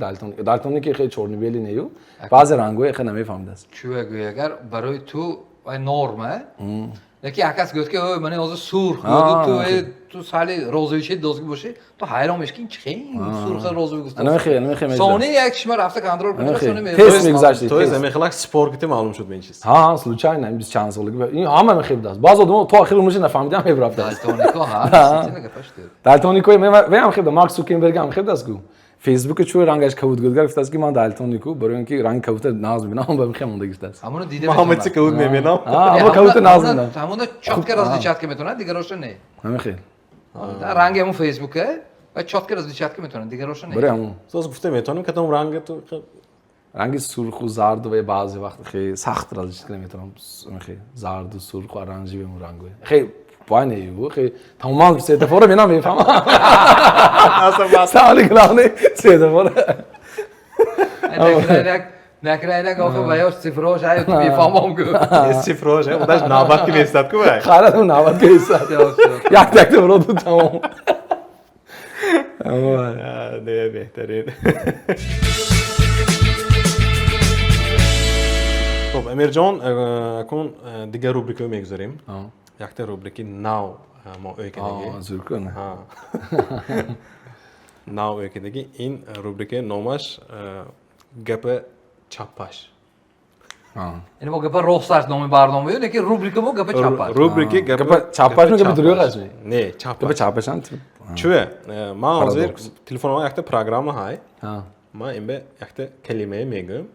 دالتونیکی خیلی چورنیبیلی نیو بعضی رنگای خیلی نمیفهمید است چوه اگر برای تو وای نرمه یکی اکاس گفت که من از سرخ تو سالی روزویچه دوزگی باشه تو حیران میشی که این چه سرخ روزوی گفت انا میخوام سونی یک شما رفته کنترل کنه سونی تست میگذاشتی تو زمین سپور گیتی معلوم شد به این چیز ها случайно همین 20 چند سالگی این همه میخواد است باز آدم تو آخر عمرش نفهمیدم میرفت است دالتونیکو ها چیزی نگفتش دالتونیکو من خیلی مارک زوکربرگ هم خیلی است گو فیسبوک چوی رنگش کود گود گرفت است که من دالتونیکو برای اینکه رنگ کود ناز میبینم هم میخوام اون گرفته است همون دیده محمد چه کود میبینم اما کود ناز میبینم همون چات که راز دیچات که میتونه دیگه روش نه همین خیلی در رنگ همون فیسبوکه و چات که راز دیچات که میتونه دیگه روش نه برای همون تو گفته میتونم که تو رنگ تو رنگ سرخ و زرد و بعضی وقت خیلی سخت رازش که نمیتونم خیلی زرد و سرخ و اورنجی به اون رنگه خیلی پایینه یو خیلی تمام سه دفعه رو میفهمم اصلا سوالی کنه سه دفعه نکرده گفته باید صفرش هایی تو میفهمم که صفرش هایی خودش نابد که نیستد که باید خیلی اون نابد که نیستد یک تک دفعه رو تو تمام نه بهترین خب امیر جان اکنون دیگه روبریک رو میگذاریم یک تا روبریکی ناو ما اویکدگی زور کنه ناو اویکدگی این روبریک نامش گپ چپاش یعنی ما گپ روستاش نامی برنامه یعنی که روبریک ما گپ چپاش روبریکی گپ چپاش میگه دروغ است نه چپاش گپ چپاش انت چوه ما حاضر تلفن ما یک تا پروگرام های ها ما این به یک تا کلمه میگم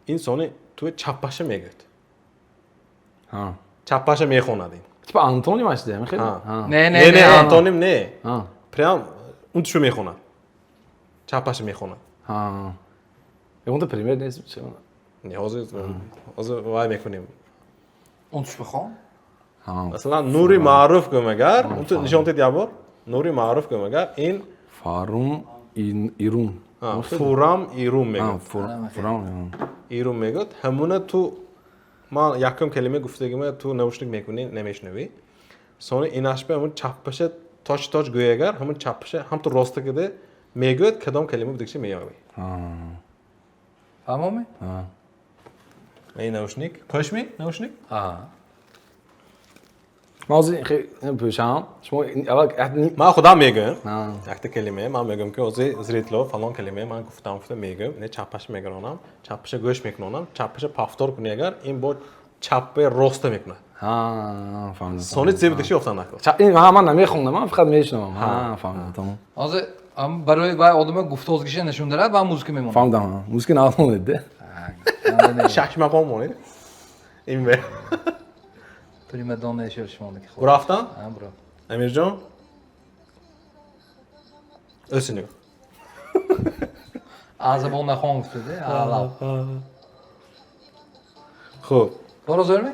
این سونی تو چپاش میگید ها چپاش میخوند این تیپ آنتونی ماشده میخواد نه آنتونیم نه ها پرام اون چو میخوند چپاش میخوند ها اون تو پریمیر نیست چه نه حاضر وای میکنیم اونش بخوام ها مثلا نوری معروف کنم اگر اون تو نشان تید یابر نوری معروف کنم اگر این فاروم ایرون فورام ایروم میگه فورام ایروم میگه همونه تو ما یکم کلمه گفتگیم تو نوشتگ میکنی نمیشنوی sonra ایناش به همون چپش تاش گوی اگر همون چپش هم تو راسته کده میگه کدام کلمه بدکشی میایی فهمومی؟ این نوشنیک پاش می نوشنیک موضوع خیلی پوشام شما اول ما خودم میگم یک کلمه من میگم که از زریتلو فلان کلمه من گفتم میگم نه چپش میگرونم چپش گوش میکنم چپش پافتور کنی اگر این با چپ راسته میکنه ها فهمیدم سونی چه بدکشی افتاد نکن این من نمیخوندم من فقط میشنوم ها فهمیدم تمام از برای آدم گفتگوشی نشون داره و موزیک میمونه فهمیدم موزیک نالون ده شک مقام مونه این به پریم دانه شما میگه برو رفتن برو امیر جان اسینو از اون نخوام افتاده حالا خب برو زرمی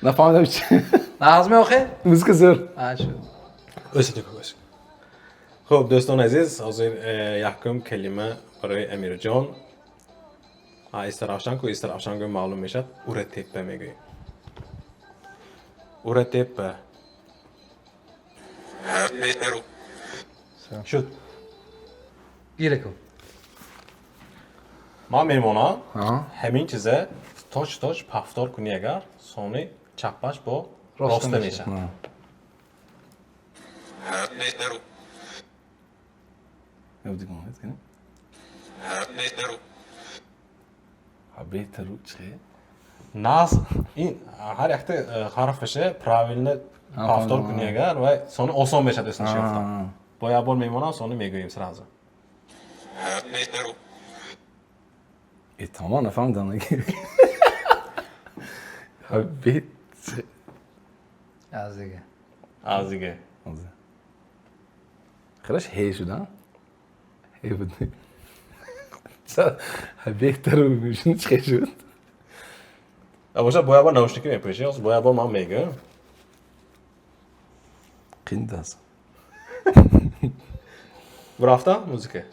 نفهمیدم چی نظم آخه موزیک زر شد اسینو باش خب دوستان عزیز حاضر یکم کلمه برای امیر جان استرافشان کو استرافشان گویم معلوم میشد اوره تپه میگوییم اوره تپه شد گیره کن ما میمونم آه. همین چیزه توش پفتار کنی اگر سونی چپش با راسته راسته میشه. میشه Evde konuşuyoruz gene. Abi taru çıkıyor. ناز این هر وقت حرفشه правильно پفتار کنی اگر و سونی آسان میشه اسمش گفتم با یه بار میمونم سونی میگوییم سرازه Tamam efendim ne gibi. Abi از دیگه از دیگه خلاص هی شد ها هی بود بهتر میشین چه شد باشه با یه بار نوشتگی میپوشی با یه بار من میگم قنداز برافتا موزیکه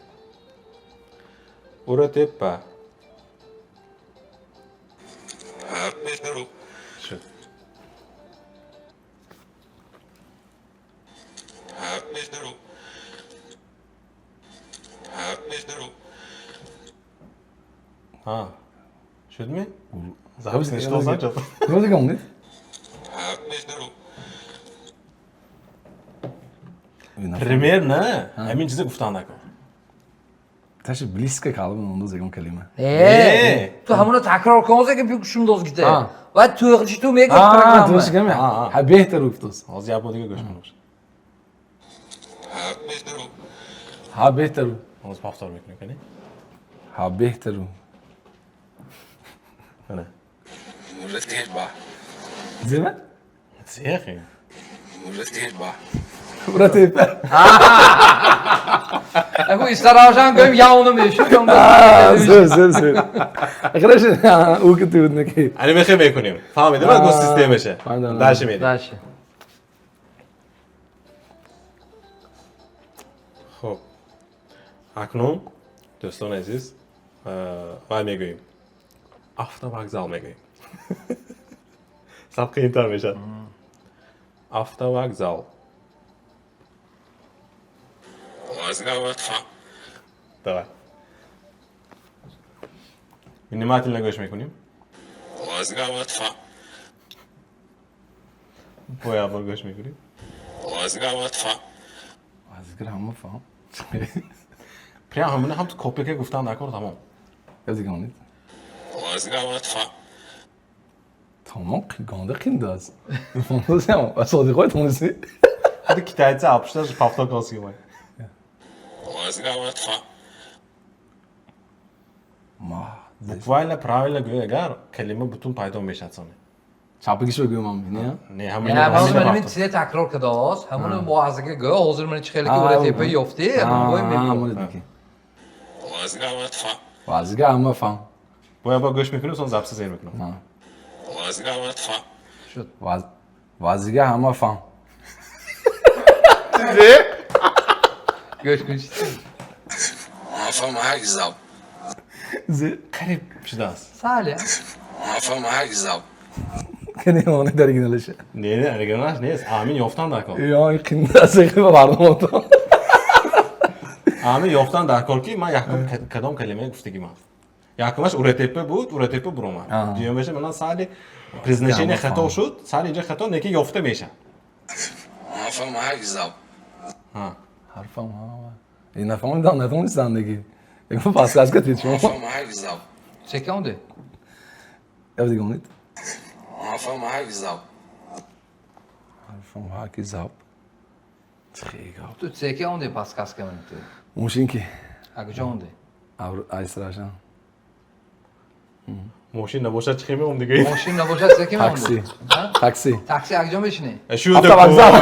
اوره تپه شد ها شد می؟ زهبی سنشته olsan çok. Ne oldu kanka? Premier ne? Emin çize guftan da kal. Taşı bliske kaldım onu zegam kelime. تو همونو تکرار کن که بگوشم دوز گیته آه. و تو اخشی تو میگه Aa, dur çıkam ya. Ha, Ha behter uftos. Az yapma diye görüşmemiş. Ha behter. Az paftar bekliyor kani. Ha behter. Hani. Zeme? Siyahi. Bura tepe. اگه استراحشان گویم یا اونو میشم Söz. Arkadaşlar o kötü ne ki. Hani mehe mekuniyim. Fahmedin mi? Bu sistemeşe. Aynen. Daşı mıydı? داشه خب اکنون دوستان عزیز من میگوییم افتا وگزال میگوییم سب قیمتر میشد افتا وگزال давай внимательно گوش میکنیم باید بار گوش میکنیم Azgır hamı falan. پریا همونه هم تو کپی که گفتم نکن تمام Yazık onu. Tamam ganda kindaz. Fonduz ya. Asıl koy tonusu. hadi kitayetse yapmışlar şu pafta kalsın gibi Ma. bukvalno правильно گوی اگر کلمه بتون پیدا میشد سانه Çapı kişi görüyorum ama ne ya? نه نه همین باز من این همین چیزی تکرار کرده است همونو با از که گوه حاضر من چه خیلی که ولی تیپه یافته همون گوی Aa, میبینم bunu dedi. Vazge ama falan. باید با گوش میکنیم سون زبط زیر میکنم شد Vazge ama falan. گوش کنید Afam herkese قریب شده است سهله Afam herkese Kene onu der gidelim. نه نه ارگانش نیست امین یافتن در کار Ya kindaz gibi vardı orada. امین یافتن در کار کی من یکم کدام کلمه گفتگی من یکمش اورتپه بود اورتپه برو من دیگه بشه من سال پرزنتیشن خطا شد سال اینجا خطا نکی یافته میشه Afam herkese ها Harfam ha. Ne falan da ne falan istandaki. Ek pas kas kat hiç. Afam herkese چکه اونده Yazık onu. Afam herkese Harfam ha ki zap. Çıkıyor. تو چکه اونده پس کس که من تو Muşin ki. اگه جا اونده Aystraşan. ماشین نباشه چی میمون دیگه ماشین نباشه چکه من Taksi. اونده Taksi. تاکسی اگه جا بشینه شو Hafta vokzal.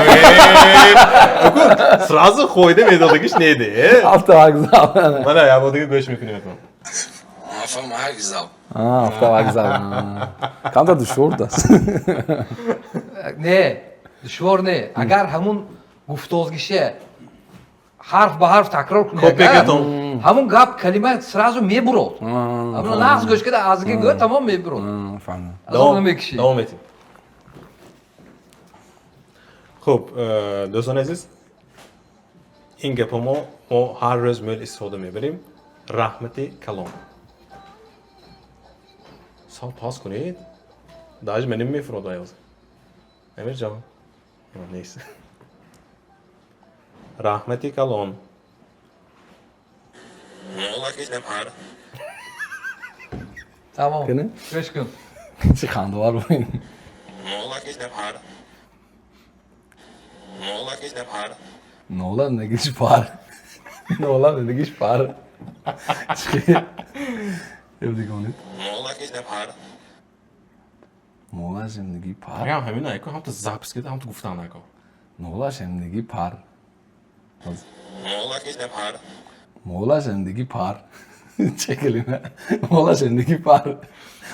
сразу خойده میدادگیش نیده Hafta vokzal. من یا با دیگه گوش میکنیم Afam herkese Ha hafta vokzal. Kanda düşüyor da. نه دشوار نه اگر همون گفتازگیشه harf ba harf takror Kopya qilgan. keton. Hamon gap kalima sразу mebrod. Hamon naqs go'shkada azga go tamom mebrod. Fahmim. Azon nima kishi. Davom eting. Xo'p, do'stlar aziz, این گپ ما هر روز میل استفاده میبریم. رحمتی کلام. سال پاس کنید. داج منیم میفرود آیاز. امیر جان. نیست. رحمتی کلام. مولا که نپر. Tamam. Gene? Beş gün. چی خنده var bu? مولا که نپر. مولا که نپر. Ne ola ne geç par. Ne ola ne geç par. Çıkıyor. Evde konut. مولا که نپر. Mola zindagi par. یا همین ایکو هم تو زابس کده هم تو گفتن ایکو. Mola zindagi par. مولا که نپر. Mola zindagi par. Çekeline. Mola zindagi par.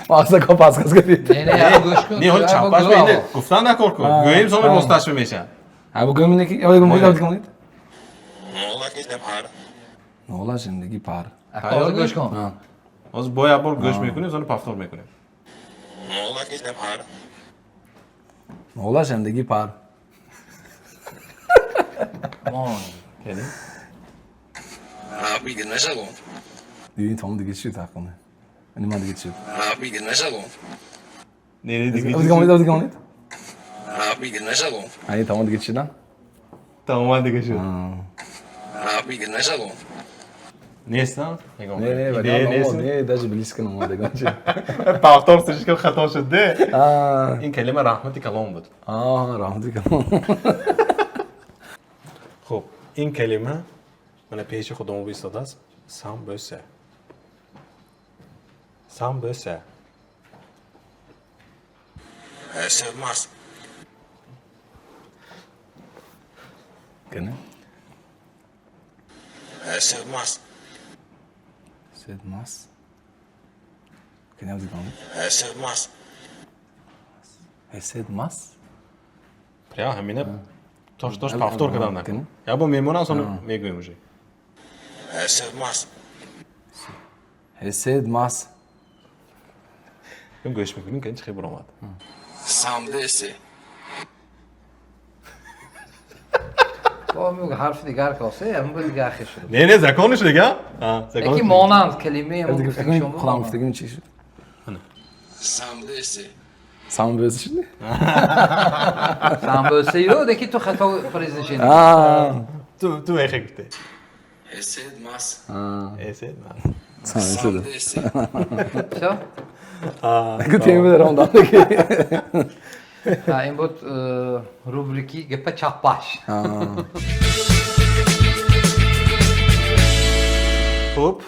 Mağaza kapas kas gibi. Ne ya go'sh kun. نه حال چاپاش بینه گفتن نکن کن. گویم سوم مستشفی میشن. Ha bu gömüneki ya bu gömüneki. مولا که نپر. Mola zindagi par. Aqozi go'sh kun. Ha. از باید بار گوش میکنیم زن پافتور میکنیم. مولا که نپر. Mola zindagi par. Aman. یعنی رابی نشگون. Düğün tamam da geçiyor takımı. Benim adı geçiyor. رابی نشگون. نیری دیگه. Hadi konut. رابی نشگون. Hani tamam da geçiyor lan. تمام دیگه شد. رابی نشگون. نیستم. Ne ne даже близко не мога да го кажа. پافتور سرش خطا شده. Ah, این کلمه رحمتی کلام بود. rahmetli. خب این کلمه من پیش خودمو بیستاده است. سام بسه. سام بسه. سرماس. Gene. سرماس. Sedmas. Gene hadi konut. سرماس. Sedmas. پریا همینه توش پافتور کدام نکن. یا با میمونم سون میگویم میشه. سرماس. Sedmas. این گوش میکنیم که این چه خبر آمد. سامدسه. Baba میگه حرف دیگر کاسه هم دیگه آخر شد. نه نه زکانش دیگه. Yeki monand kelime Hadi mu gittim. Kulağım üstteki mi çeşit? سامدسه. Sam böyle şimdi. Sen böyle yo de ki tu خطا پرزنتیشن. تو ایخه گفته. سرماس. ایسه نه. Sam söyle. سامدسه. Co? Kötü yemin ederim ondan da ki. Ha این بود rubriki گپ چاپاش. خوب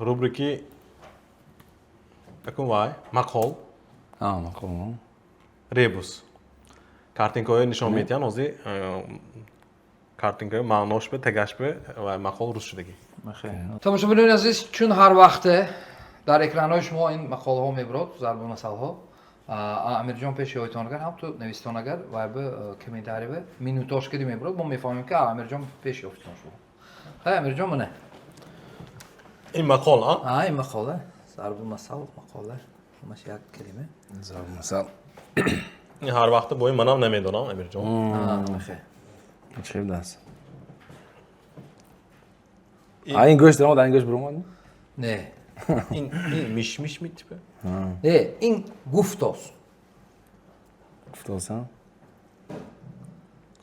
روبریکی اکون وای مقال Ama konu. ریبوس کارتینکای نشان میدن ازی کارتینکای معناش به تگاش به و مقال روش شدگی. تماشاچیان عزیز چون هر وقت در اکران‌های شما این مقاله‌ها میبرد ضرب المثل‌ها امیر جان پیش یادتانگر هم تو نویسندگار و به کمیتاری به مینوتاش کدی میبرد ما میفهمیم که امیر جان پیش یافتن شو. ها امیر جان منه. این مقال این مقاله ضرب المثل مقاله همش یک کلمه. Zor masal. این هر وقت با این منم نمیدونم امیر جان. خیر. Çıkayım da. Aynı göç ama aynı göç bulamadı. نه این میش میتیپه. نه این گفتاست. Gufta olsan.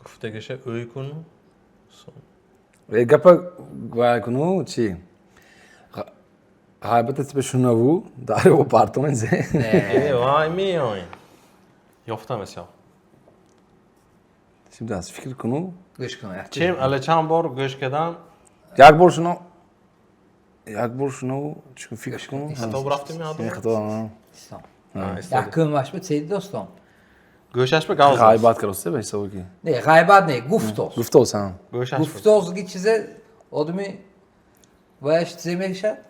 گفته گشه اوی کن. Ve gapa gaya konu çi. Gaybat etme şuna bu. Dare o partomen ze. ای وای میای. یافتم اسیا. Şimdi az fikir konu. گوش کن. چیم اله چند بار گوش کردم. Yak bor şunu. Yak bor şunu. Çünkü fikir konu. خطا رفتیم یادم. Ne hata. yakın baş mı seydi dostum? گوشش به گاز. Gaybat karısı be hesabı ki. Ne gaybat ne guftos. Gufta olsan. گوشش. Guftos ki çize odumi baş çizemeyişe.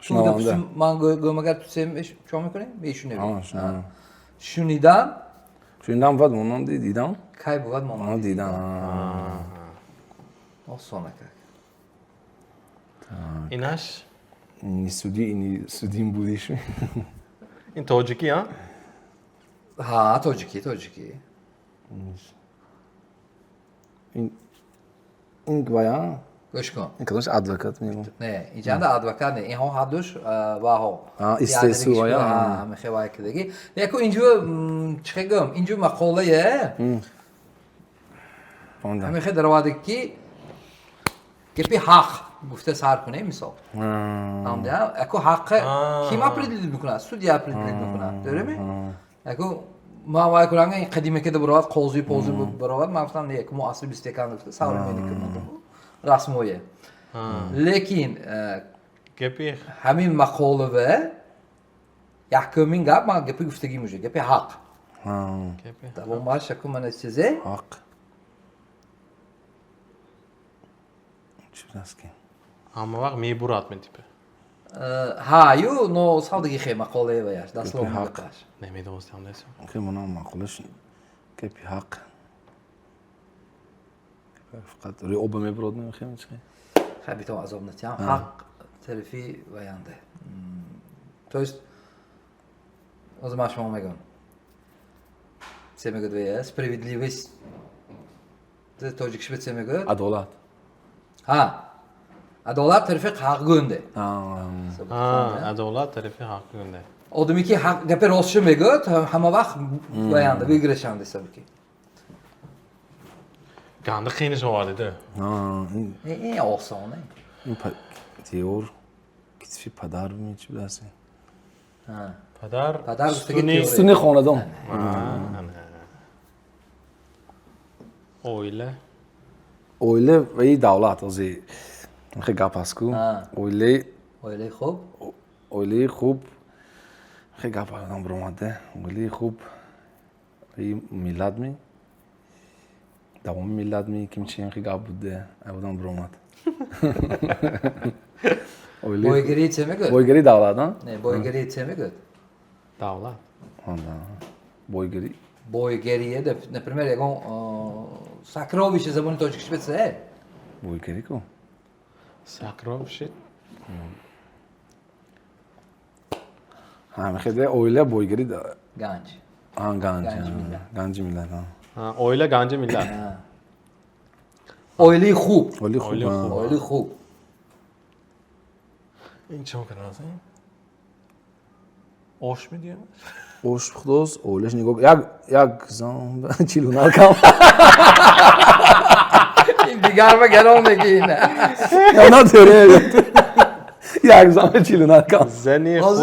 Şuna Şunu anda. da man gömeger çizemeyiş çok mu konuşayım? Bir şunu. Ama şuna. Şunidan Şundan vad ondan değil idam. kaybolan mı? Ona değil idam. Osona kak. اینش اینی سودی اینی سودیم بودیش این توجیکی ها Ha, Tojiki. این bayağı Gosh kön. ne kadar advokat mıyım? Ne, اینجا advokat ne. این ها حدش و ها. استرسو bayağı. ها، میخوای وای کدی. یکو اینجا چه گم؟ اینجا مقاله Ondan. میخوای در واقع که پی حق گفته سر کنه مثال. فهمیدی؟ اکو حق کی ما پردید میکنه؟ سودیا پردید میکنه. درمی؟ اکو ما وای کنم این قدیمی که دبرات قوزی برات ما گفتم نه که اصل 20 کان گفته سال میکنه. رسمیه. لیکن گپی همین مقاله و یحکمین گپ ما گپی گفتگی میشه گپی حق. گپی طبعا ما شکم من چیزه Hak. Şurası ki. همه وقت میبرات من تیپه ها یو نو صادقی خیلی مقاله و یاش دست لوم حق. نکاش نمیدونستم نیست Ki buna makulüş. Ki bir hak. Fakat oraya obama brod mu khayım çıkıyor? خیلی تو عذاب نتیام حق طرفی و ینده توست از ما شما میگم چه میگه دویه سپریویدلیویست ده توجیکش بهت چه میگه Adalet. ها عدالت طرفی حق گنده عدالت طرفی حق گنده آدمی که حق گپ راستش میگه همه وقت و ینده بگیرشنده سبکی گنده خیلی شوالیده این آسانه این diyor küçük padar mı hiç bilirsin? ها پدر پدر گفته که سونی تئوری. Üstüne konadım. اویله Öyle ve iyi davlat o zaman. Xeyli kapasku. Öyle ولی خوب öyle خوب. Xeyli kapadan bromadı. Öyle خوب. İyi milad mi? Devam milad mi? Kim için xeyli kabude? Evden bromadı. Öyle. boygeri çe میگه Boygeri davlatdan. نه boygeri çe میگه دولت Ondan. Boygeri. boygeriye de например یگان ساکراویش زبانی توجیکش بهت Boygeri ko. ساکراف شید Ha, mexede öyle boygeri da. گنج Ha, ganci. Ganci millet. Ganci millet ha. اویله گنج ملت اویلی خوب Öyle خوب. Öyle ha. خوب. اویلی خوب این چه کنه آش میدیم Hoş bulduk. Öyle şimdi ya kızım çilunar kal. این دیگر ما گرام نگین Ya ne diyor? Ya kızım çilunar kal. زنی خوب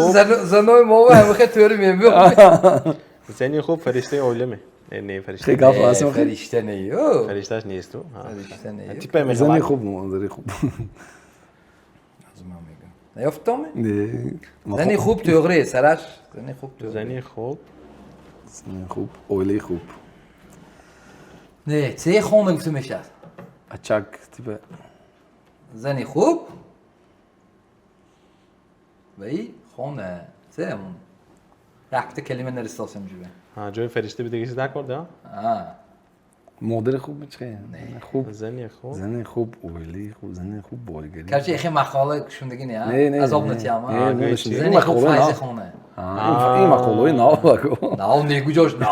زنوی مو هم خیلی توری میبیم زنی خوب فرشته اویله می نه فرشته Xeyli kafası mı? فرشته نیو فرشتهش نیست تو فرشته نیو تیپه Zani میخواد خوب mu? Zani خوب. نیافتم Ne? زنی خوب توغری سرش زنی خوب توغری زنی خوب Zani خوب. Öyle خوب. نه چه خونه گفته میشه Açak tipe. زنی خوب و ای خونه چه همون رفته کلمه نرستاسم جوه ها جای فرشته بیده کسی در کرده ها Model خوب mu çıkıyor? Ne? خوب. زنی خوب Zani خوب. Öyle خوب. Zani خوب boygeri. کرچه اخی مقاله کشوندگی نه Ne? عذاب نتیام Ne? زنی خوب فایز خونه این مقاله نه بگو. نه نیگو جاش نه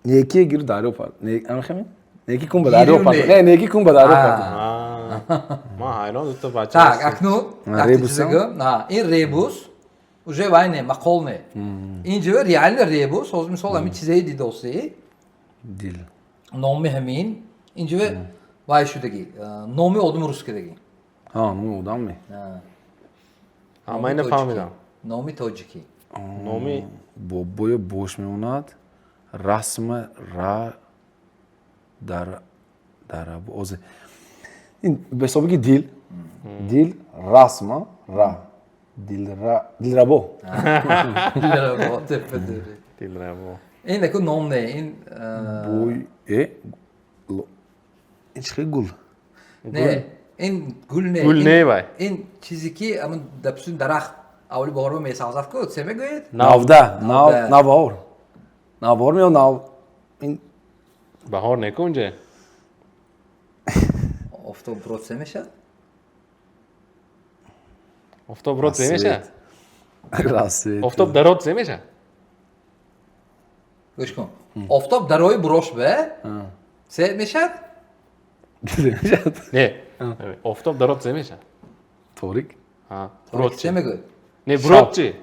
Nekiye gir daire opar. Ne anlamadın? Neki kum daire opar. Neki kum daire opar. ما حیران دو تا بچه Так, هستیم. акну, на, ин ребус уже вайне мақолне. Инҷа реально ребус, ҳозир мисол ҳамин чизаи дидоси, Dil. номи ҳамин, инҷа вай шудагӣ, номи одами рускадагӣ. Ha, ne odam mı? همه اینو فهمیدم номи тоҷикӣ. نومی Boya boş mu onad? Rasmı ra dar oze. İn besobi ki dil. Dil rasma ra. Dil rabo. دیل رو ин аку ном не, ин Boy İçki gul. не, ин гул не. گل نه بای ин чизе ки амн дапсун дарахт аввали баҳорба месазад ку, се мегӯед? Navda. Navor. Navor mu nav? این بهار نکنجه آفتاب برات سه میشه؟ افتاب رد زمیشه راست افتاب درات زمیشه گوش کن آفتاب درای بروش به سه میشه؟ نه افتاب درات زمیشه تاریک ها سه برات میگو نه برات چی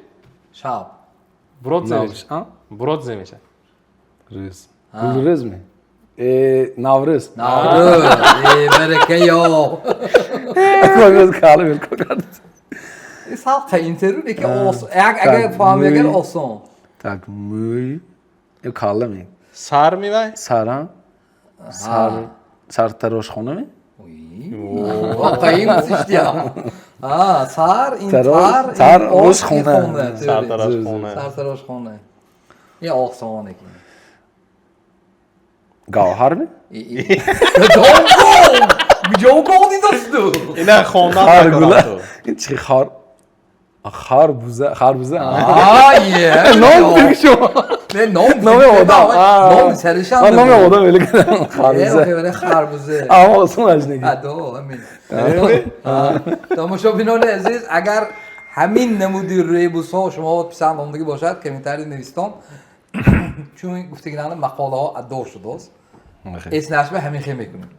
شب برات زمیشه نوروز ها برات زمیشه روز روز می نوروز برکه یا کومز کالا بالکل کرد سال تا اینترو که اگر فهمیگر آسان tak muy eu kalla mi سر میوای sara sar tarosh khona mi قایم سیشتیا سر این تر تر روش خونه. سر طرف خونه سر تراش خونه یه آسانه که gavhar mi جوگو دیدستو اینا خواندن خارگوله نکنم این چی خاربوزه آیه نام دیگه شما نه نام آدم. نام سرشم نام آدم öyle kadar خربوزه خاربوزه خربوزه ama olsun ajnegi ادا همین تماشابینان عزیز اگر همین نمودی ریبوس ها شما پسند آمدگی باشد که میترید نویستان چون این گفتگیران مقاله ها ادار شده است اس نشبه همین خیلی میکنیم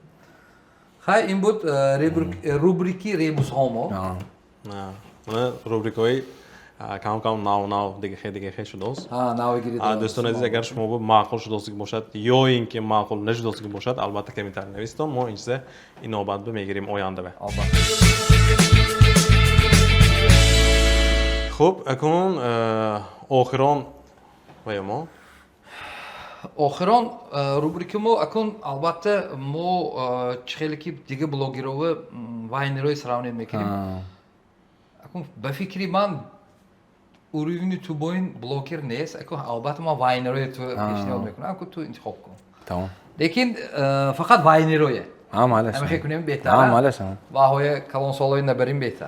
خیلی این بود روبریکی ریبوس ها ما نه روبریکای کام ناو دیگه شده است ها ناوی گیرید دوستان عزیز اگر شما با معقول شده باشد یا اینکه معقول نشده باشد البته که میتونید نویسید ما اینجا این نوبت به میگیریم آینده به خب اکنون آخران و ما آخران روبریک ما اکن البته ما خیلی که دیگه بلاگی رو واینروی سراونید میکنیم اکن به فکری من اوریونی تو با این بلاگر نیست اکن البته ما واینروی تو پیشنهاد میکنم اکن تو انتخاب کن tamam لیکن فقط واینرویه ha maalesef همه خیلی کنیم ha بهتره maalesef و های کلان سالای نبریم بهتر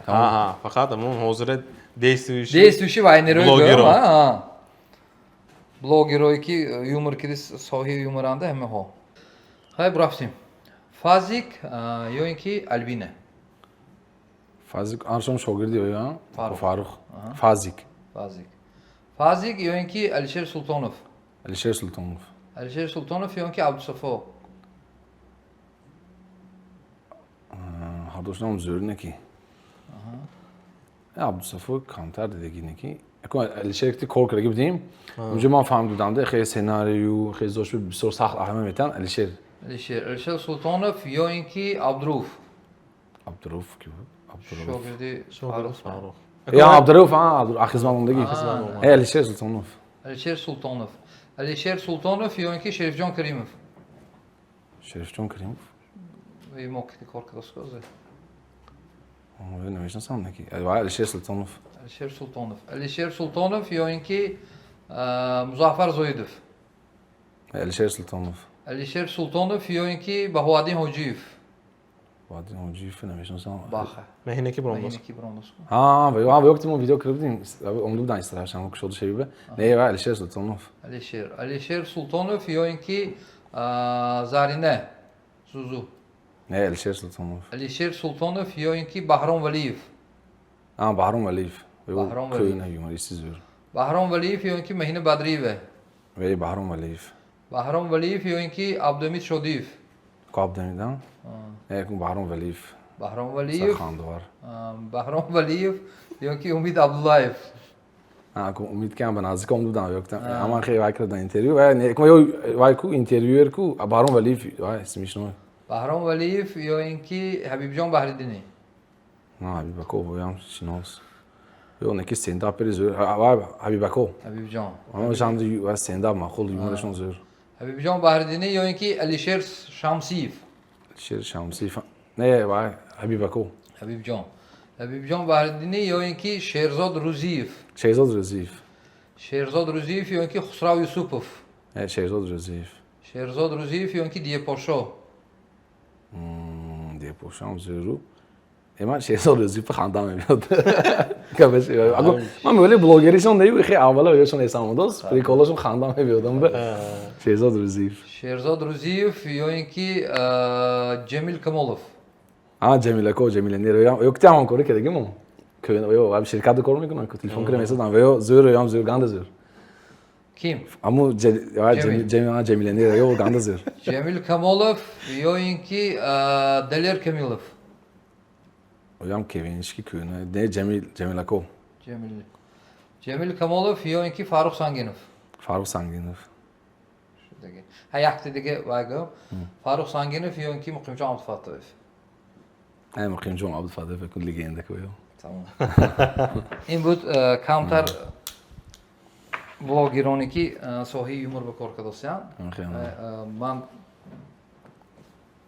فقط همون حاضر دیستویشی دیستوشی واینروی بلاگرو. گرم بلاگروی که یومر که صاحب یومرانده همه ها خیلی رفتیم فازیک یا اینکه البینه fazik arşam şogirdi o ya Faruk. Faruk fazik فازیک یا اینکه الشیر سلطانوف Alişer Sultanov الشیر سلطانوف یا اینکه عبدالصفا هر دوش نام زور نکی عبدالصفا کمتر دیگه نکی اکو Alişer کی korku gibi diyeyim اونجا ما فهمیدم ده خیلی سناریو خیلی زوش بسیار سخت اهمیتن Alişer الشیر سلطانوف یا اینکه عبدالروف Abdurrauf ki bu Abdurrauf شاگردی فاروق ya Abdurrauf ha Akizman'ındaki Alişer Sultanov الشیر سلطانوف یا اینکه شریف جان کریموف Şerifcan Karimov این موقعی کار کردن Ama ben neymişsem neki Alişer Sultanov الشیر سلطانوف یا اینکه مظفر زویدوف Alişer Sultanov الشیر سلطانوف یا اینکه بهوادین حجیف Vadin Hoca'yı neymişsem باخه مهینه که برام اینی که برام دست Ha, ve yoktu mu video kırdım. Abi onu da istersen o şoldu şey be. Ne var Alişer Sultanov. الشیر سلطانوف یا اینکه زارینه زوزو Ne Alişer Sultanov. الشیر سلطانوف یا اینکه بهرام ولیف Ha Bahram Valiyev. Ve Bahram o köyüne humoristi diyor. بهرام ولیف یا اینکه مهین بدریوه Ve Bahram Valiyev. بهرام ولیف یا اینکه عبدالحمید شودیف Kab Demir'den. Evet Bahram Valiyev. بهرام ولیف Sakhandı var. بهرام ولیف یا اینکه امید عبداللهیف Ha umid kan ben azıcık umdu da yoktu. Ama şey var ki da interview ve ne ko var ku interviewer ku Bahram Valiyev var ismiş ne? بهرام ولیف یا اینکه حبیب جان بحردینی Ha bir bak o yan şinos. Yo ne ki stand up zor. Var abi bak o. حبیب جان Ama şimdi var stand up makul humorişon zor. حبیب جان بحردینی یا اینکه الشیر شمسیف Alişer Şamsi falan. Ne var abi bak o. حبیب جان بحردینی یا اینکه شیرزاد روزیف Şehzad Rezif. شیرزاد روزیف یا اینکه خسرو یوسوپوف Evet Şehzad Rezif. شیرزاد روزیف یا اینکه دیه پاشا Diye poşam zoru. من شهزاد روزیف خندم میاد کبش اگه من میگم بلاگریشون نیو خیلی اولا ویشون اسم دوست پریکولاشون خندم میادم به شهزاد روزیف Sherzod Ruziyev yoinki Cemil Kamolov. جمیله کو جمیله نیرو یک تمام کاری که دیگه که واب شرکت کار میکنن که تلفن کریم مثلا و زور یا زور گنده زور Kim? امو جمیله نیرو یا گنده زور Cemil Kamolov yoinki Daler Kamilov. Hocam Kevin'işki köyüne ne Cemile ko Cemil Kamolov yoinki Faruk Sanginov. Faruk Sanginov Şuradaki. Ha yaktidagi vaygo. Faruk Sanginov yoinki Muqimjon Abdufatov. Ne Muqimjon Abdufatov fekr legenda koyu Tamam. این بود کمتر بلاگرانی که ساحه یومر به کار کردن. من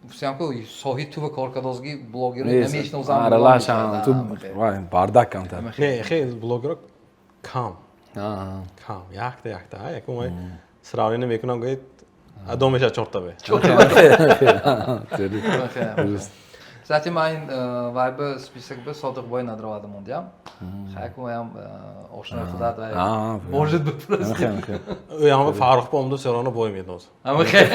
گفتم که ساحه تو به کار کردنی بلاگرانی نمیشنم زمان. آره شان تو وای باردک کمتر. نه خیلی بلاگر کام. کام یکتا ها یک موی سراغی نمیکنم که ادامش چرتا به. Zaten mein Weibe spisek be sadık boy nadra adam ondiyam. Xayk moyam oşna xudat ve borjit bepres. Yani Faruk bomdu serana boy miydi? Ama xey.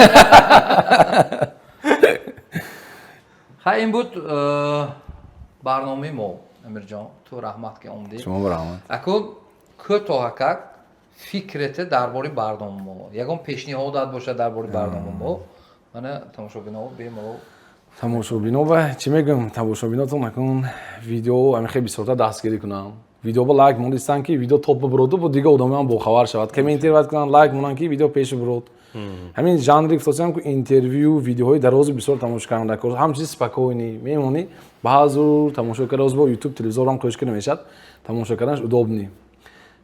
Xay in bud barnome mo Emirjon tu rahmat ke omdi. شما برام. Akun kötü hakak fikreti darbori barnome mo. Yagon peşnihadat boşa darbori barnome mo. Mana tamashobino bemo تماشابینا و چی میگم تماشابیناتون نکن ویدیو همین خیلی بسیار دستگیری کنم ویدیو با لایک موندستن که ویدیو توپ برود و دیگه آدم هم باخبر شود که اینترویو کنن لایک مونن که ویدیو پیش برود همین ژانری گفتم که اینترویو ویدیوهای دراز بسیار تماشا کردن نکرد هم چیز سپکوینی میمونی بعضی تماشا کردن با یوتیوب تلویزیون هم کش کنه میشد تماشا کردنش удобні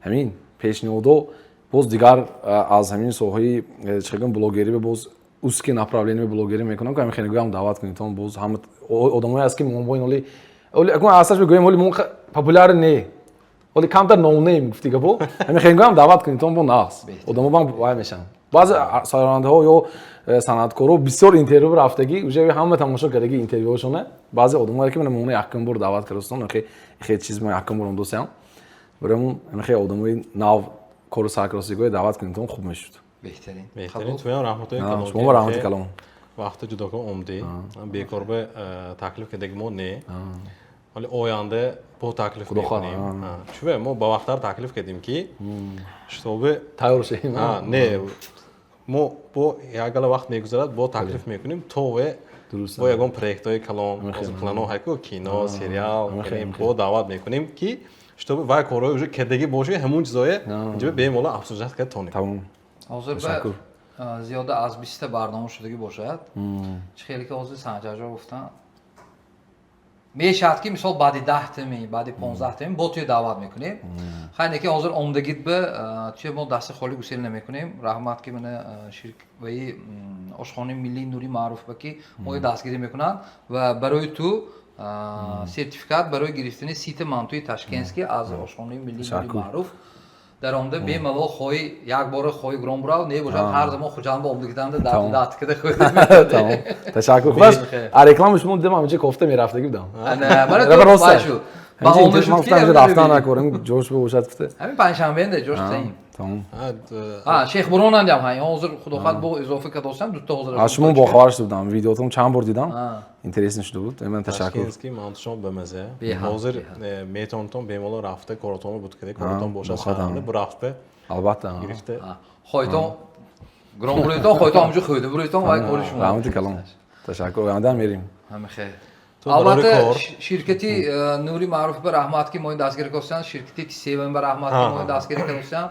همین پیشنهادو باز دیگر از همین سوهای چگم بلاگری به باز узкие направления блогери мекунам ки ҳамин хеле гӯям даъват кунед то боз ҳама одамое аст ки муомбоин оли акун асаш бигӯем оли мун популяр не оли камтар ноунейм гуфти гапо ҳамин хеле гӯям даъват кунед то бо нақс одамо бам вай мешан баъзе сарояндаҳо ё санъаткоро бисёр интервю рафтагӣ уже ҳама тамошо кардагӣ интервюҳошоне баъзе одамое ки мана муна якум бор даъват кардастон хеле чиз ма якум бор дӯстам барамун ҳамин хеле одамои нав кору саркаросигои даъват кунед то хуб мешуд بهترین تویان رحمتای کلام شما رحمت کلام وقت جدا که اومدی بیکار به تکلیف که دیگه ما نه ولی آینده با تکلیف میکنیم چون ما با وقت تکلیف کردیم که شتابه تیار شیم نه ما با یکل وقت میگذرد با تکلیف میکنیم تو با یکم پروژه‌های کلام از پلان‌ها هایکو کینو سریال کنیم با دعوت میکنیم که شتابه وای کارهای وجود کردگی باشه همون چیزای اینجا به مولا افسوس کرد تونیم تمام Hozir bir ziyoda az 20 ta barnoma shudagi boshad. Chixeli ke hozir Sanjarjo guftan. Meshad ki misol ba'di 10 ta mi, ba'di 15 ta mi bo to'y da'vat mekunیم. Xayne ke hozir omdagit be to'y mo dasti xoli gusel nemikunیم. Rahmat ki mana shirkvai oshxona milliy nuri ma'ruf ba ki mo'y dastgiri mekunan va baroy tu sertifikat baroy giriftini site mantuy Tashkentski az oshxona milliy nuri ma'ruf در آمده به ملال خوی یک بار خوی گرام براو نه باشد هر زمان خوشان با آمده کردن دات کده خود تمام تشکر بس رکلامش مون دم همینجا کوفته میرفته بودم نه من تو باشو با اون شد که رفتن نکنم جوش به باشد فته همین پنجشنبه انده جوش تیم تمام شیخ برون اندام های حاضر خدا خواهد با اضافه که داشتم دو تا حاضر شما با خبر شده بودم ویدیوتون چند بار دیدم اینترس نشده بود من تشکر تشکر مانتشون به مزه حاضر میتونتون به مولا رفته کارتون بود که کارتون باشه خدمت بر رفته البته گرفته خودتون گرام برویتون خودتون همونجا خوده برویتون وای کاری شما رحمت کلام تشکر و میریم همه خیر البته شرکتی نوری معروف به رحمت کی موین دستگیری کردن شرکتی که سیون به رحمت کی موین دستگیری کردن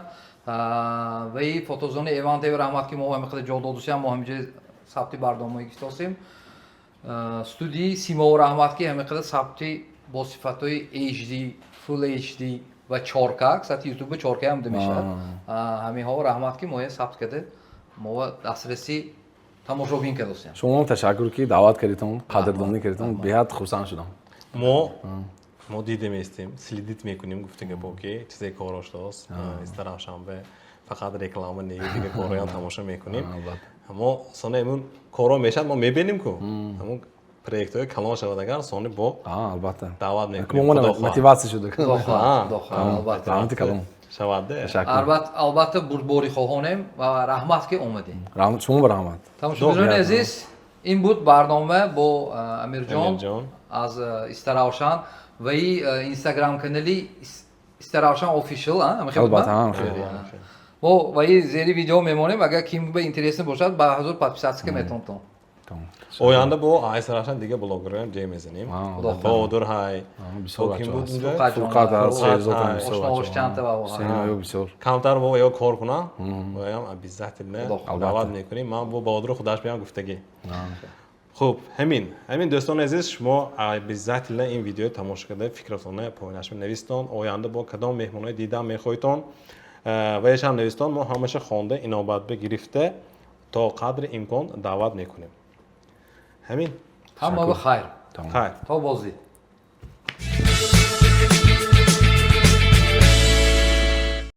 و این فوتوزون ایونت به رحمت کی موین میخواد جلد داشتیم ما همینجا سبتی بردامایی گذاشتیم استودی سیما و رحمت کی میخواد سبتی با صفاتای HD فول HD و 4K ساعت یوتیوب 4K هم دمیشه همین ها و رحمت کی موین ثبت کرده ما دسترسی تماشابین کردیم شما تشکر کی دعوت کردید قدردانی کردید بهت خوشحال شدم ما دیدیم استیم سلیدیت میکنیم گفتیم که باکی چیزی کاراش داشت استرام شنبه فقط رکلام نیو دیگه کارایان تماشا میکنیم اما سانه ایمون کارا میشد ما میبینیم که همون проектҳои калон шавад агар сони бо албатта. даъват Кумон мекунем. мотивация шуда. Албатта. Рамати калон. Шавадде. Албатта бурбори хоҳонем ва раҳмат ки омадем. Rahmat, шумо ба раҳмат. Тамошобинони азиз, ин буд барнома бо Амирҷон Амирҷон. аз Истаравшан ва Instagram канали Истаравшан official, Албатта, хеле. мо ва зери видео мемонем, агар ким ба интересен бошад ба ҳазур подписатсия метонтон. оянда бо Истаравшан дига блогерам ҷай мезанем. Бодур ҳай. бисёр Ким бачаҳо буд ҳаст. инҷо? Фурқат аст, Шеҳрзод ҳам бисёр Ошнош бачаҳо. чанта ва Сенаё бисёр. камтар бо ё кор кунам ваям обязательно Албатта. даъват мекунем. Ман бо Бодур худаш биям гуфтагӣ. хуб ҳамин дӯстони азиз, шумо обязательно ин видеои тамошо карда фикратонро поинаш навистон. оянда бо кадом меҳмонҳои дидан мехоҳитон ва яшам навистон. мо ҳамаша хонда инобат гирифта то қадри имкон даъват мекунем. ҳамин. ҳама ба хайр. хайр. То бозӣ.